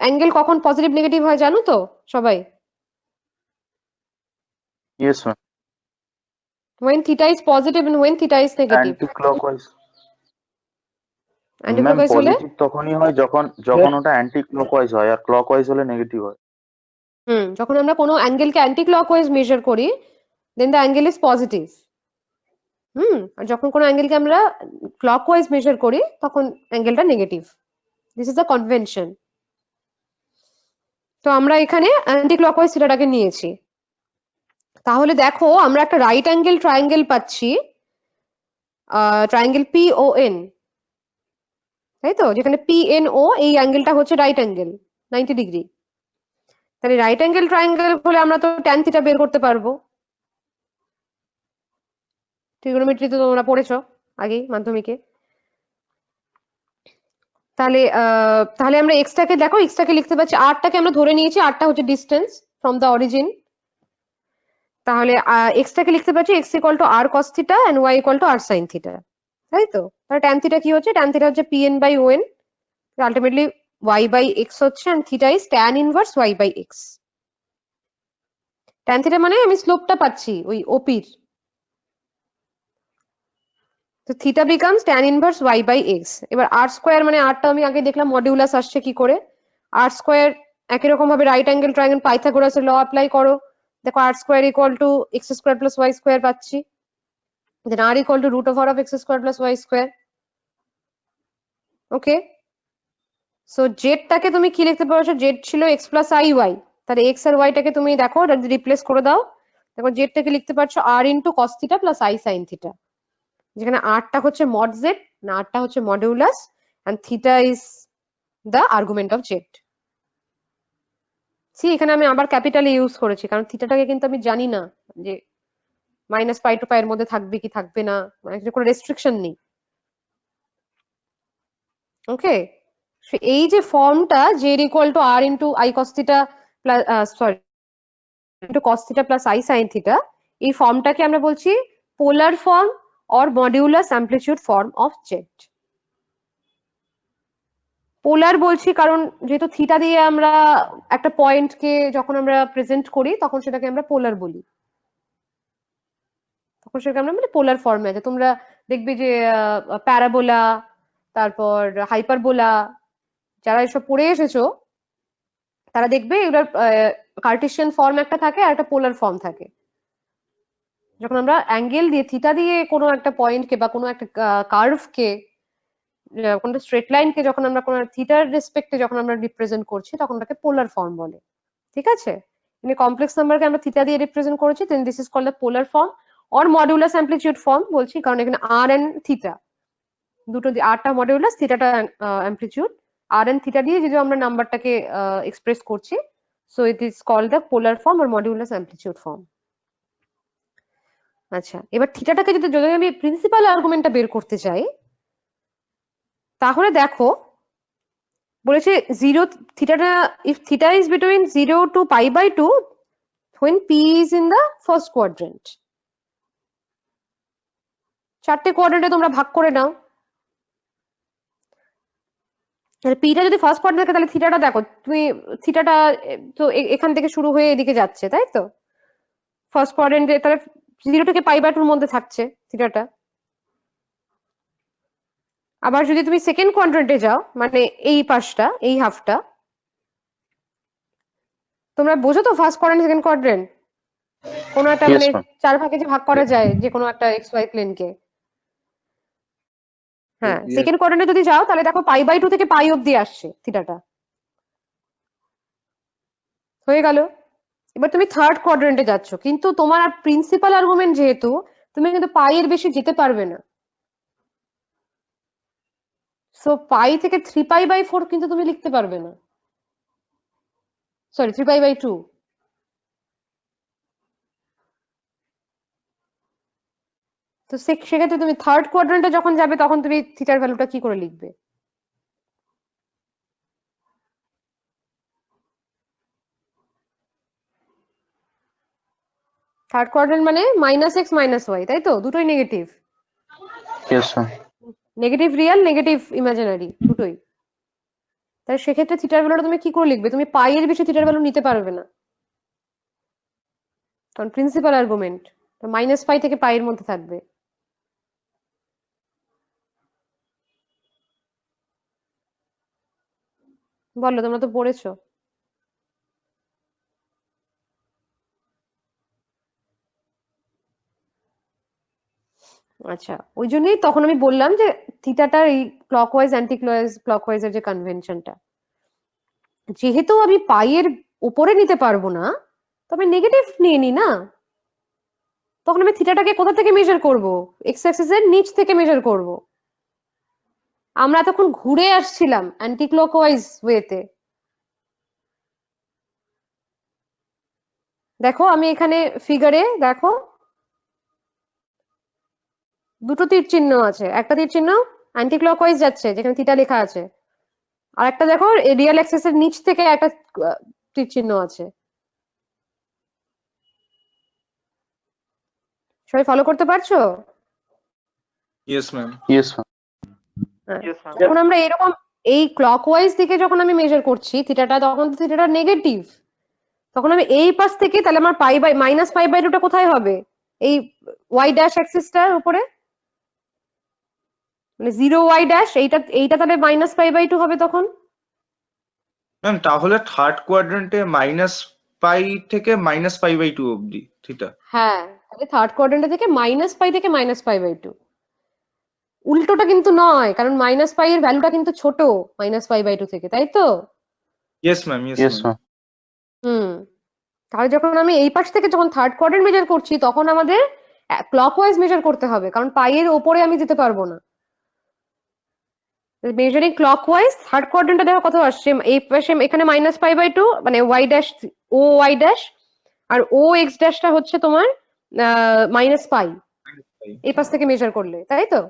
অ্যাঙ্গেল কখন পজিটিভ নেগেটিভ হয় জানো তো সবাই? Yes ma'am. when theta is positive and when theta is negative, anti clockwise ma'am, anti-clockwise হলে পজিটিভ তখনই হয় যখন ওটা অ্যান্টি ক্লকওয়াইজ হয়, আর ক্লকওয়াইজ হলে নেগেটিভ হয়। যখন আমরা কোনো অ্যাঙ্গেলকে অ্যান্টি ক্লকওয়াইজ মেজার করি, then the angle is positive. আর যখন কোনো অ্যাঙ্গেলকে আমরা ক্লকওয়াইজ মেজার করি, তখন অ্যাঙ্গেলটা negative. This is the convention. তো আমরা এখানে অ্যান্টি ক্লকওয়াইজ থিটাটাকে নিয়েছি। তাহলে দেখো আমরা একটা রাইট অ্যাঙ্গেল ট্রায়াঙ্গেল পাচ্ছি, ট্রায়াঙ্গেল PON, তাই তো, যেখানে PNO এই অ্যাঙ্গেলটা হচ্ছে রাইট অ্যাঙ্গেল 90 ডিগ্রি। তাহলে রাইট অ্যাঙ্গেল ট্রায়াঙ্গেল হলে আমরা তো ট্যান থিটা বের করতে পারবো। ট্রিগোনোমেট্রি তো তোমরা পড়েছো আগেই মাধ্যমিকে। তাহলে আমরা এক্সটাকে দেখো, এক্সটাকে লিখতে পাচ্ছি, আরটাকে আমরা ধরে নিয়েছি, আরটা হচ্ছে ডিস্টেন্স ফ্রম দ্য অরিজিন। তাহলে এক্সটাকে লিখতে পাচ্ছি x equal to r cos theta and y equal to r sin theta, তাই তো। তাহলে ট্যান থিটা কি হচ্ছে, ট্যান থিটা হচ্ছে pn by on, ultimately y by x হচ্ছে, and theta is tan inverse y by x। Tan theta মানে আমি স্লোপটা পাচ্ছি ওই ওপির, তো theta becomes tan inverse y by x। এবার r স্কয়ার মানে rটা আমি আগে দেখলাম মডিউলাস আসছে কি করে, r স্কয়ার একই রকম ভাবে রাইট অ্যাঙ্গেল ট্রায়াঙ্গেল পাইথাগোরাসের ল অ্যাপ্লাই করো, দেখো r square equal to x square plus y square পাচ্ছি, then r equal to root over of x square plus y square. Okay, so জেডটাকে তুমি কি লিখতে পারছো, জেড ছিল এক্স প্লাস আই ওয়াই, তাহলে এক্স আর ওয়াইটাকে তুমি দেখো রিপ্লেস করে দাও, দেখো জেডটাকে লিখতে পারছো আর into cos theta plus i sine theta, যেখানে আরটা হচ্ছে মড জেড, না আরটা হচ্ছে modulus, and theta is the argument of z. See এখানে আমি আবার ক্যাপিটালে ইউজ করেছি, কারণ থিটাটাকে কিন্তু আমি জানি না যে মাইনাস পাই টু পাই এর মধ্যে থাকবে কি থাকবে না, মানে কোনো রেস্ট্রিকশন নেই। ওকে, এই যে ফর্মটা Z equal to r into i cos theta plus sorry into cos theta plus i sine theta, এই ফর্মটাকে আমরা বলছি polar form or modulus amplitude form of Z. Polar বলছি কারণ যেহেতু থিটা দিয়ে আমরা একটা পয়েন্টকে যখন আমরা প্রেজেন্ট করি তখন সেটাকে আমরা পোলার বলি, তখন সেটাকে আমরা মানে পোলার ফর্মে আছে। তোমরা দেখবে যে প্যারাবোলা, তারপর হাইপারবোলা, যারা এসব পড়ে এসেছো তারা দেখবে এগুলোর কার্টেসিয়ান ফর্ম একটা থাকে আর একটা পোলার ফর্ম থাকে। যখন আমরা অ্যাঙ্গেল দিয়ে থিটা দিয়ে কোনো একটা পয়েন্টকে বা কোনো একটা কার্ভকে, কোনো স্ট্রেট লাইনকে যখন আমরা কোনো থিটার রেসপেক্টে যখন আমরা রিপ্রেজেন্ট করছি তখন ওটাকে পোলার ফর্ম বলে। ঠিক আছে, মানে কমপ্লেক্স নাম্বারকে আমরা থিটা দিয়ে রিপ্রেজেন্ট করেছি, then this is called the polar form or modulus amplitude form বলছি, কারণ এখানে আর এন্ড থিটা দুটো, আরটা মডিউলাস থিটাটা অ্যামপ্লিটিউড, আর এন্ড থিটা দিয়ে যদি আমরা নাম্বারটাকে এক্সপ্রেস করছি, so it is called the polar form or modulus amplitude form. আচ্ছা, এবার থিটাটাকে যদি আমি প্রিন্সিপাল আর্গুমেন্টটা বের করতে চাই, তাহলে দেখো বলেছে জিরো থিটাটা, if theta is between 0 to π/2 when p is in the first quadrant। চারটে কোয়াড্রেন্টে তোমরা ভাগ করে নাও, পিটা যদি ফার্স্ট কোয়াড্রেন্ট থাকে তাহলে থিটাটা দেখো তুমি, থিটাটা তো এখান থেকে শুরু হয়ে এদিকে যাচ্ছে, তাই তো ফার্স্ট কোয়াড্রেন্টে, তাহলে 0 থেকে π/2 এর মধ্যে থাকছে থিটাটা। আবার যদি তুমি সেকেন্ড কোয়াড্রেন্টে যাও, মানে এই পাশটা, এই হাফটা, তোমরা বোঝো তো ফার্স্ট কোয়াড্রেন্ট সেকেন্ড কোয়াড্রেন্ট, কোনো একটা Yes, মানে ma'am. 4 ভাগে যে ভাগ করা যায় যে কোনো একটা এক্স ওয়াই প্লেনকে। হ্যাঁ, Yes. সেকেন্ড কোয়াড্রেন্টে যদি যাও তাহলে দেখো π/2 থেকে পাই অব্দি আসছে থিটাটা, হয়ে গেল। এবার তুমি থার্ড কোয়াড্রেন্টে যাচ্ছ, কিন্তু তোমার প্রিন্সিপাল আর্গুমেন্ট যেহেতু, তুমি কিন্তু পাই এর বেশি যেতে পারবে না, সো পাই থেকে 3π/4 কিন্তু তুমি লিখতে পারবে না, সরি 3π/2। তো সেক্ষেত্রে তুমি থার্ড কোয়াড্রেন্টে যখন যাবে তখন তুমি থিটার ভ্যালুটা কি করে লিখবে? থার্ড কোয়াড্রেন্ট মানে -x -y, তাই তো? দুটোই negative, Yes, ma'am. Negative real, negative imaginary, দুটোই। তাই সেক্ষেত্রে থিটার ভ্যালুটা তুমি কি করে লিখবে? তুমি পাই এর বেশি থিটার ভ্যালু নিতে পারবে না, কারণ প্রিন্সিপাল আর্গুমেন্ট -π থেকে পাই এর মধ্যে থাকবে। বলো, তোমরা তো পড়েছো। আচ্ছা, ওই জন্যই তখন আমি বললাম যে থিটাটার এই ক্লকওয়াইজ অ্যান্টি ক্লকওয়াইজ এর যে কনভেনশনটা, যেহেতু আমি পাই এর উপরে নিতে পারবো না, তবে নেগেটিভ নিয়ে নি না, তখন আমি থিটাটাকে কোথা থেকে মেজার করব? এক্স অ্যাক্সিস এর নিচ থেকে মেজার করব। আমরা তখন ঘুরে আসছিলাম অ্যান্টি ক্লকওয়াইজ ওয়েতে। দেখো আমি এখানে ফিগারে দেখো দুটো তীর চিহ্ন আছে, একটা তীর চিহ্ন অ্যান্টি ক্লকওয়াইজ যাচ্ছে যেখানে থিটা লেখা আছে, আর একটা দেখো রিয়েল অ্যাক্সিস এর নিচ থেকে একটা তীর চিহ্ন আছে। সবাই ফলো করতে পারছো? Yes, ma'am. Yes, ma'am. হ্যাঁ, যখন আমরা এরকম এই ক্লকওয়াইজ দিকে যখন আমি মেজার করছি থিটাটা, তখন তো থিটাটা নেগেটিভ, তখন আমি এই পাশ থেকে, তাহলে আমার -π/2 টা কোথায় হবে? এই ওয়াই ড্যাশ অ্যাক্সিসটার উপরে, মানে 0 y ড্যাশ, এইটা তাহলে -π/2 হবে তখন। ম্যাম তাহলে থার্ড কোয়াড্রেন্টে -π থেকে -π/2 অবধি থিটা। হ্যাঁ, তাহলে থার্ড কোয়াড্রেন্ট থেকে -π থেকে -π/2, উল্টোটা কিন্তু নয়, কারণ মাইনাস পাই এর ভ্যালুটা কিন্তু ছোট -π/2 থেকে, তাই তো? Yes ma'am, yes yes ma'am. Hmm. তাহলে যখন আমি এই পাশ থেকে যখন থার্ড কোয়াড্রেন্ট মেজার করছি তখন আমাদের ক্লকওয়াইজ মেজার করতে হবে, কারণ পাই এর ওপরে আমি যেতে পারবো না। মেজারিং ক্লকওয়াইজ থার্ড কোয়াড্রেন্টটা দেখো কত আসছে, এই পাশে এখানে -π/2 মানে ওয়াই ড্যাশ, ও ওয়াই ড্যাশ, আর ও এক্স ড্যাশটা হচ্ছে তোমার -π, এই পাশ থেকে মেজার করলে, তাই তো?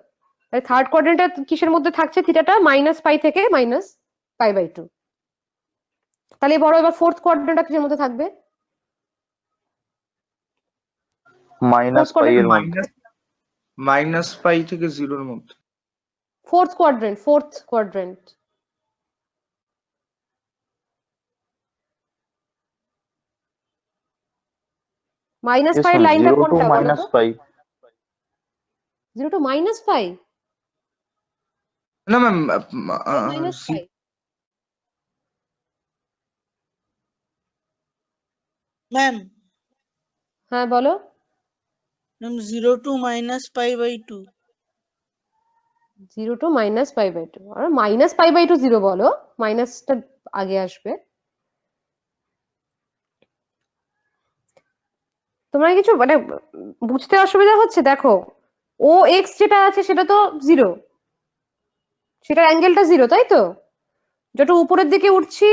তাই থার্ড কোয়াড্রেন্টটা কিসের মধ্যে থাকছে, থিটাটা -π থেকে -π/2। তাহলে বড় এবার ফোর্থ কোয়াড্রেন্টটা কিসের মধ্যে থাকবে? -π এর মধ্যে। -π থেকে 0 এর মধ্যে। ফোর্থ কোয়াড্রেন্ট Yes, -π এর ma'am. লাইনটা 0 to কোনটা বলো তো? -π. 0 to -π না ম্যাম, -π? ম্যাম হ্যাঁ বলো। Ma'am 0 to -π/2। 0 to -π/2, আর -π/2 0 বলো, মাইনাসটা আগে আসবে। তোমার কিছু মানে বুঝতে অসুবিধা হচ্ছে? দেখো ও এক্স যেটা আছে সেটা তো 0, সেটার অ্যাঙ্গেলটা 0, তাই তো? যত উপরের দিকে উঠছি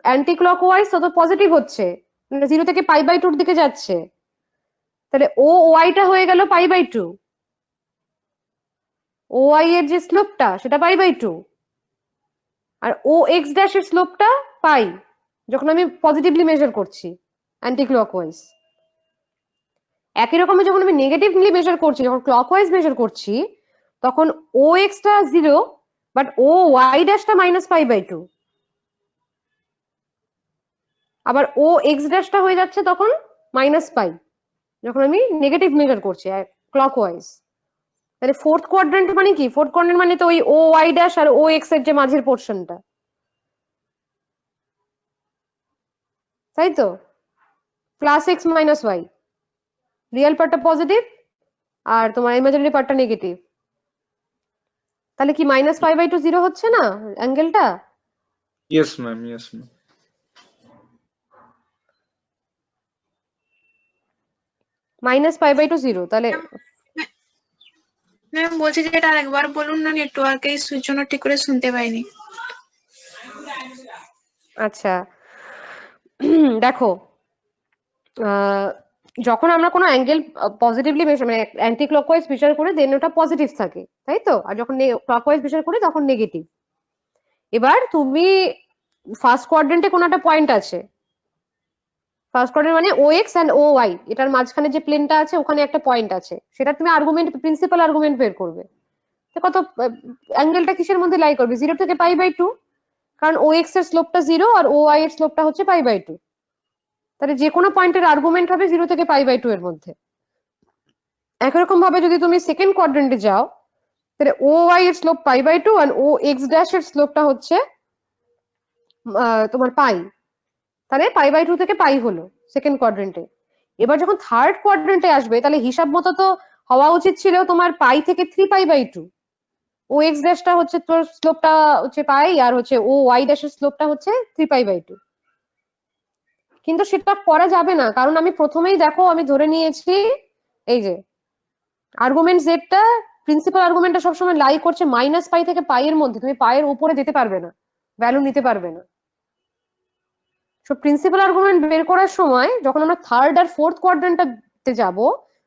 অ্যান্টি ক্লকওয়াইজ তত পজিটিভ হচ্ছে, মানে 0 থেকে π/2 দিকে যাচ্ছে। তাহলে ও ওয়াইটা হয়ে গেল π/2, ও ওয়াই এর যে স্লোপটা সেটা π/2, আর ও এক্স ড্যাশের স্লোপটা পাই, যখন আমি পজিটিভলি মেজার করছি অ্যান্টি ক্লকওয়াইজ। একই রকম যখন আমি নেগেটিভলি মেজার করছি, যখন ক্লকওয়াইজ মেজার করছি, তখন ও এক্সটা 0 বাট ও ওয়াই ড্যাশটা -π/2, আবার ও এক্স ড্যাশটা হয়ে যাচ্ছে তখন -π, যখন আমি নেগেটিভ মেজার করছি ক্লকওয়াইজ। তাহলে ফোর্থ কোয়াড্রেন্ট মানে কি? ফোর্থ কোয়াড্রেন্ট মানে তো ওই ও ওয়াই ড্যাশ আর ও এক্স এর যে মাঝের পোর্শনটা, তাই তো? +x - y, রিয়েল পার্টটা পজিটিভ আর তোমার ইমাজিনারি পার্টটা নেগেটিভ। তাহলে কি -π/2 0 হচ্ছে না অ্যাঙ্গেলটা? Yes ma'am, yes ma'am. -π/2 0, তাহলে ম্যাম বলছি যে এটা আরেকবার বলুন না, নেটওয়ার্কের ইস্যুর জন্য ঠিক করে শুনতে পাইনি। আচ্ছা দেখো যখন আমরা কোনো অ্যাঙ্গেল পজিটিভলি মেজার মানে অ্যান্টি ক্লকওয়াইজ মেজার করি দেন ওটা পজিটিভ থাকে, তাই তো? আর যখন ক্লকওয়াইজ মেজার করি তখন নেগেটিভ। এবার তুমি ফার্স্ট কোয়াড্রেন্টে কোনো একটা পয়েন্ট আছে, ফার্স্ট কোয়াড্রেন্ট মানে ও এক্স অ্যান্ড ও ওয়াই, এটার মাঝখানে যে প্লেনটা আছে ওখানে একটা পয়েন্ট আছে, সেটা তুমি আর্গুমেন্ট, প্রিন্সিপাল আর্গুমেন্ট বের করবে। তো কত অ্যাঙ্গেলটা কিসের মধ্যে লাই করবে? 0 থেকে π/2, কারণ ও এক্স এর স্লোপটা 0 আর ও ওয়াই এর স্লোপটা হচ্ছে π/2। তাহলে যে কোনো পয়েন্টের আর্গুমেন্ট হবে 0 থেকে π/2 এর মধ্যে। একই রকম ভাবে যদি তুমি সেকেন্ড কোয়াড্রেন্টে যাও, তাহলে ও ওয়াই এর স্লোপ π/2 আর ও এক্স ড্যাশ এর স্লোপটা হচ্ছে তোমার পাই, তাহলে π/2 থেকে পাই হলো সেকেন্ড কোয়াড্রেন্টে। এবার যখন থার্ড কোয়াড্রেন্টে আসবে তাহলে হিসাব মতো তো হওয়া উচিত ছিল তোমার পাই থেকে 3π/2, ও এক্স ড্যাশটা হচ্ছে তোর স্লোপটা হচ্ছে পাই আর হচ্ছে ও ওয়াই ড্যাশের স্লোপটা হচ্ছে 3π/2। কিন্তু সেটা করা যাবে না, কারণ আমি প্রথমেই দেখো আমি ধরে নিয়েছি এই যে আর্গুমেন্ট জেডটা, প্রিন্সিপাল আর্গুমেন্টটা সবসময় লাই করছে -π থেকে পাই এর মধ্যে, তুমি পাই এর উপরে যেতে পারবে না, ভ্যালু নিতে পারবে না। সো প্রিন্সিপাল আর্গুমেন্ট বের করার সময় যখন আমরা থার্ড আর ফোর্থ কোয়াড্রেন্টে যাব,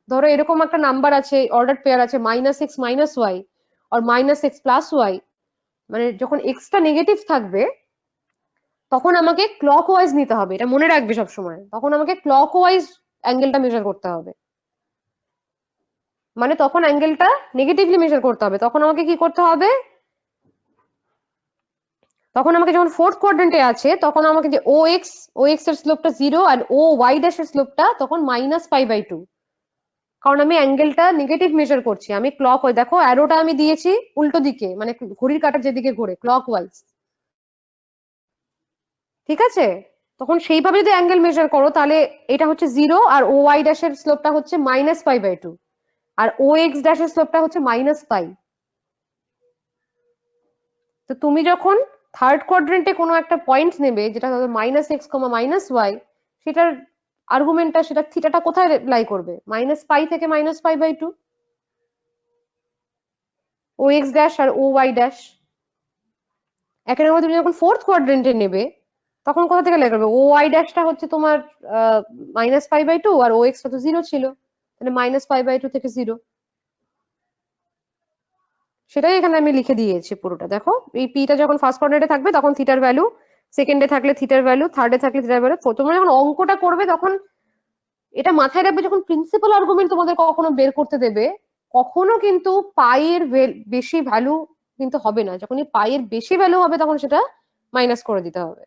ধরো এরকম একটা নাম্বার আছে, অর্ডার পেয়ার আছে -x - y আর -x + y, মানে যখন এক্সটা নেগেটিভ থাকবে তখন আমাকে ক্লকওয়াইজ নিতে হবে, এটা মনে রাখবে সব সময়। তখন আমাকে ক্লকওয়াইজ অ্যাঙ্গেলটা মেজার করতে হবে, মানে তখন অ্যাঙ্গেলটা নেগেটিভলি মেজার করতে হবে। তখন আমাকে কি করতে হবে? তখন আমাকে যখন ফোর্থ কোয়াড্রেন্টে আছে তখন আমাকে যে ও এক্স এর স্লোপটা 0 আর ও ওয়াই ড্যাশের স্লোপটা তখন -π/2, কারণ আমি অ্যাঙ্গেলটা নেগেটিভ মেজার করছি। আমি ক্লকওয়াইজ, দেখো অ্যারোটা আমি দিয়েছি উল্টো দিকে, মানে ঘড়ির কাঁটা যেদিকে ঘোরে ক্লকওয়াইজ, ঠিক আছে? তখন সেইভাবে যদি অ্যাঙ্গেল মেজার করো তাহলে এটা হচ্ছে 0 আর ও ওয়াই ড্যাশের স্লোপটা হচ্ছে -π/2 আর ও এক্স ড্যাশের স্লোপটা হচ্ছে -π। তো তুমি যখন থার্ড কোয়াড্রেন্টে কোনো একটা পয়েন্ট নেবে যেটা ধরো -x, -y, সেটার আর্গুমেন্টটা, সেটা থিটাটা কোথায় লাই করবে? -π থেকে -π/2, OX ড্যাশ আর OY ড্যাশ। একই রকম তুমি যখন ফোর্থ কোয়াড্রেন্টে নেবে তখন কোথা থেকে লাই করবে? OY ড্যাশটা হচ্ছে তোমার -π/2 আর OX টা তো 0 ছিল, তাহলে -π/2 থেকে 0। সেটাই এখানে আমি লিখে দিয়েছি পুরোটা। দেখো এই পিটা যখন ফার্স্ট কোয়াড্রেন্টে থাকবে তখন থিটার ভ্যালু, সেকেন্ডে থাকলে থিটার ভ্যালু, থার্ডে থাকলে থিটার ভ্যালু। তোমরা যখন অঙ্কটা করবে তখন এটা মাথায় রাখবে, যখন প্রিন্সিপাল আর্গুমেন্ট তোমাদের কখনো বের করতে দেবে, কখনো কিন্তু পাইয়ের বেশি ভ্যালু কিন্তু হবে না। যখনই পাইয়ের বেশি ভ্যালু হবে তখন সেটা মাইনাস করে দিতে হবে।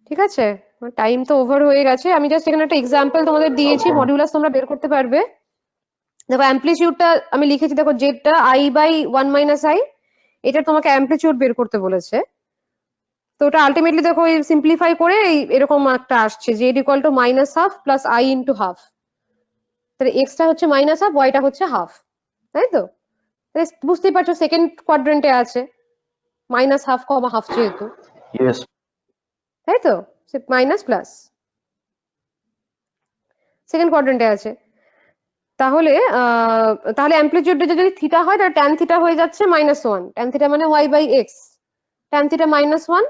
ঠিক আছে, টাইম তো ওভার হয়ে গেছে। আমি জাস্ট এখানে একটা এক্সাম্পল তোমাদের দিয়েছি, মডিউলাস তোমরা বের করতে পারবে। দেখো অ্যামপ্লিটিউডটা আমি লিখেছি, দেখো জেডটা I/1 - I, এটা তোমাকে অ্যামপ্লিটিউড বের করতে বলেছে। তো ওটা আলটিমেটলি দেখো সিম্পলিফাই করে এরকম একটা আসছে, Z equal two -½ plus I into half. তাহলে এক্সটা হচ্ছে -½ ওয়াইটা হচ্ছে হাফ, তাই তো? বুঝতেই পারছো সেকেন্ড কোয়াড্রেন্টে আছে -½ হাফ যেহেতু, ইয়েস। তাই তো? মাইনাস প্লাস সেকেন্ড কোয়াড্রেন্টে আছে। তাহলে তাহলে অ্যামপ্লিটিউডে যদি থিটা হয় তাহলে ট্যান থিটা হয়ে যাচ্ছে -1। ট্যান থিটা মানে y/x, tan theta -1,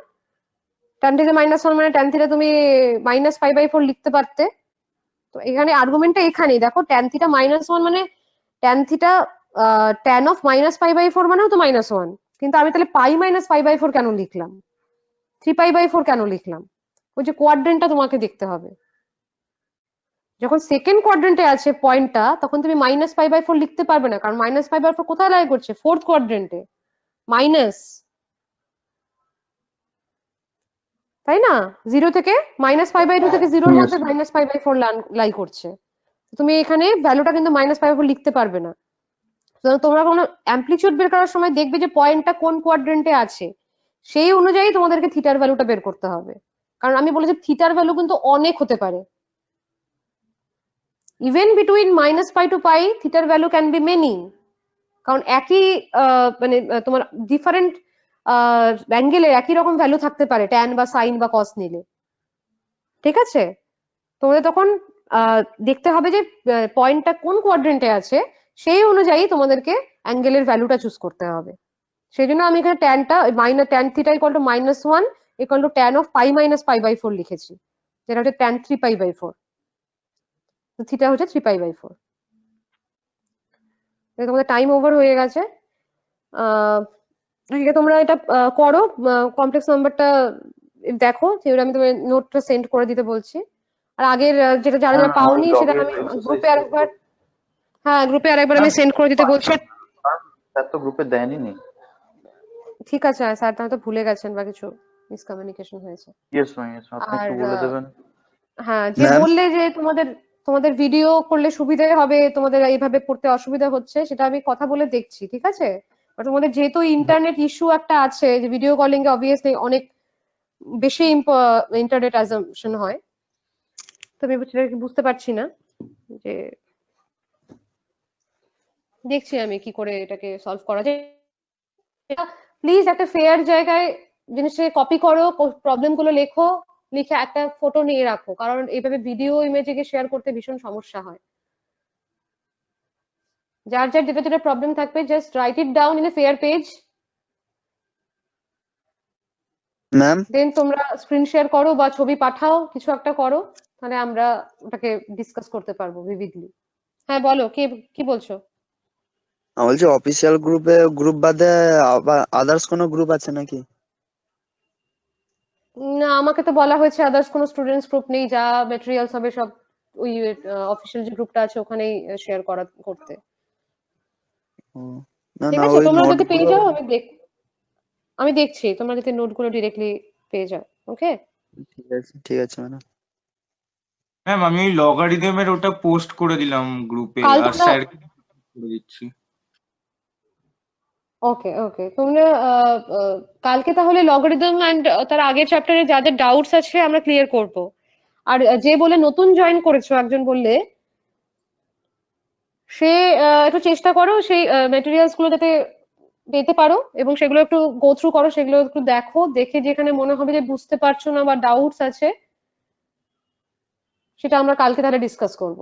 tan theta -1 মানে ট্যান থিটা তুমি -π/4 লিখতে পারতে। তো এখানে আর্গুমেন্টটা এখানেই দেখো, ট্যান থিটা -1 মানে ট্যান থিটা ট্যান অফ -π/4 মানেও তো -1, কিন্তু আমি তাহলে পাই -π/4 কেন লিখলাম, 3π/4 কেন লিখলাম? ওই যে কোয়াড্রেন্টটা তোমাকে দেখতে হবে। যখন সেকেন্ড কোয়াড্রেন্টে আছে পয়েন্টটা, তখন তুমি -π/4 লিখতে পারবে না, কারণ -π/4 কোথায় লাই করছে? ফোর্থ কোয়াড্রেন্টে, মাইনাস, তাই না? 0 থেকে -π/2 থেকে 0 এর মধ্যে -π/4 লাই করছে। তুমি এখানে ভ্যালুটা কিন্তু -π/4 লিখতে পারবে না। সুতরাং তোমরা কোনো অ্যামপ্লিটিউড বের করার সময় দেখবে যে পয়েন্টটা কোন কোয়াড্রেন্টে আছে, সেই অনুযায়ী তোমাদেরকে থিটার ভ্যালুটা বের করতে হবে। কারণ আমি বলেছি থিটার ভ্যালু কিন্তু অনেক হতে পারে। ইভেন বিটুইন -π to π, থিটার ভ্যালু ক্যান বি মেনি। কারণ একই মানে তোমার ডিফারেন্ট অ্যাঙ্গেলে একই রকম ভ্যালু থাকতে পারে ট্যান বা সাইন বা কস নিলে। ঠিক আছে, তোমাদের তখন দেখতে হবে যে পয়েন্টটা কোন কোয়াড্রেন্টে আছে, সেই অনুযায়ী তোমাদেরকে অ্যাঙ্গেলের ভ্যালুটা চুজ করতে হবে। সেই জন্য আমি এখানে ট্যানটা tan theta equal to -1 equal to tan of π - π/4 লিখেছি, যেটা হচ্ছে ট্যান 3π/4। থিটা হচ্ছে 3π/4। তোমাদের টাইম ওভার হয়ে গেছে। ঠিক আছে, তোমরা এটা করো, কমপ্লেক্স নাম্বারটা দেখো, যেটা আমি তোমার নোটটা সেন্ড করে দিতে বলছি। আর আগের যেটা যারা যারা পাওনি সেটা আমি গ্রুপে আরেকবার, হ্যাঁ গ্রুপে আরেকবার আমি সেন্ড করে দিতে বলছি। স্যার তো গ্রুপে দেয়নি নি। ঠিক আছে, স্যার তাহলে তো ভুলে গেছেন বা কিছু মিসকমিউনিকেশন হয়েছে। ইয়েস ম্যাম, ইয়েস, আপনি একটু বলে দেবেন। হ্যাঁ, যে বললে যে তোমাদের ভিডিও করলে সুবিধা হবে, তোমাদের এইভাবে পড়তে অসুবিধা হচ্ছে, সেটা আমি কথা বলে দেখছি। ঠিক আছে, তোমাদের যেহেতু ইন্টারনেট ইস্যু একটা আছে, যে ভিডিও কলিং এ অবভিয়াসলি অনেক বেশি ইন্টারনেট অ্যাজাম্পশন হয়, তো আমি বুঝতে পারছি না, যে দেখছি আমি কি করে এটাকে সলভ করা যায়। প্লিজ একটা ফেয়ার জায়গায় জিনিসটাকে কপি করো, প্রবলেম গুলো লেখো, লিখে একটা ফটো নিয়ে রাখো, কারণ এইভাবে ভিডিও ইমেজে শেয়ার করতে ভীষণ সমস্যা হয়। যার যার যেটা যেটা প্রবলেম থাকবে, just write it down in a fair page, ma'am then তোমরা স্ক্রিন শেয়ার করো বা ছবি পাঠাও, কিছু একটা করো, তাহলে আমরা ওটাকে ডিসকাস করতে পারবো ভিভিডলি। হ্যাঁ বলো, কি বলছো? বলছি অফিসিয়াল গ্রুপ বাদে আবার আদার্স কোনো গ্রুপ আছে নাকি? না, আমাকে তো বলা হয়েছে আদার্স কোনো স্টুডেন্টস গ্রুপ নেই, যা ম্যাটেরিয়ালস হবে সব ওই অফিসিয়াল যে গ্রুপটা আছে ওখানেই শেয়ার করতে। না ঠিক না, আছে, ওই তোমরা যদি পেয়ে নোটগুলো। যাও আমি দেখছি, তোমরা যদি নোটগুলো ডিরেক্টলি পেয়ে যাও। ওকে, ঠিক আছে, ঠিক আছে ম্যাডাম। ম্যাম আমি ওই লগারিদমের ওটা পোস্ট করে দিলাম গ্রুপে, কাল আর তোমরা, স্যার করে দিচ্ছি। ওকে ওকে, তোমরা কালকে তাহলে লগারিদম এন্ড তার আগের চ্যাপ্টারে যা যা ডাউটস আছে আমরা ক্লিয়ার করব। আর যে বলে নতুন জয়েন করেছো একজন বললে, সে একটু চেষ্টা করো সেই মেটেরিয়ালস গুলো যাতে পেতে পারো এবং সেগুলো একটু গো থ্রু করো, সেগুলো একটু দেখো, দেখে যেখানে মনে হবে যে বুঝতে পারছো না বা ডাউটস আছে সেটা আমরা কালকে তাহলে ডিসকাস করব।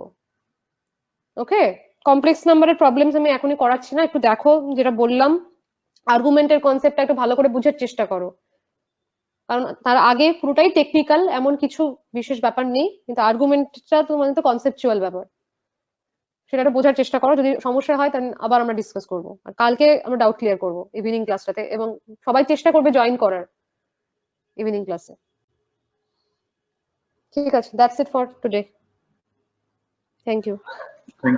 ওকে, কমপ্লেক্স নাম্বারের প্রবলেমস আমি এখনই করাচ্ছি না, একটু দেখো যেটা বললাম, আর্গুমেন্টের কনসেপ্টটা একটু ভালো করে বুঝার চেষ্টা করো, কারণ তার আগে পুরোটাই টেকনিক্যাল, এমন কিছু বিশেষ ব্যাপার নেই, কিন্তু আর্গুমেন্টটা তো মানে তো কনসেপচুয়াল ব্যাপার, সেটা একটু বোঝার চেষ্টা করো। যদি সমস্যা হয় তাহলে আবার আমরা ডিসকাস করবো, আর কালকে আমরা ডাউট ক্লিয়ার করবো ইভিনিং ক্লাসটাতে, এবং সবাই চেষ্টা করবে জয়েন করার ইভিনিং ক্লাসে। ঠিক আছে, that's it for today. Thank you.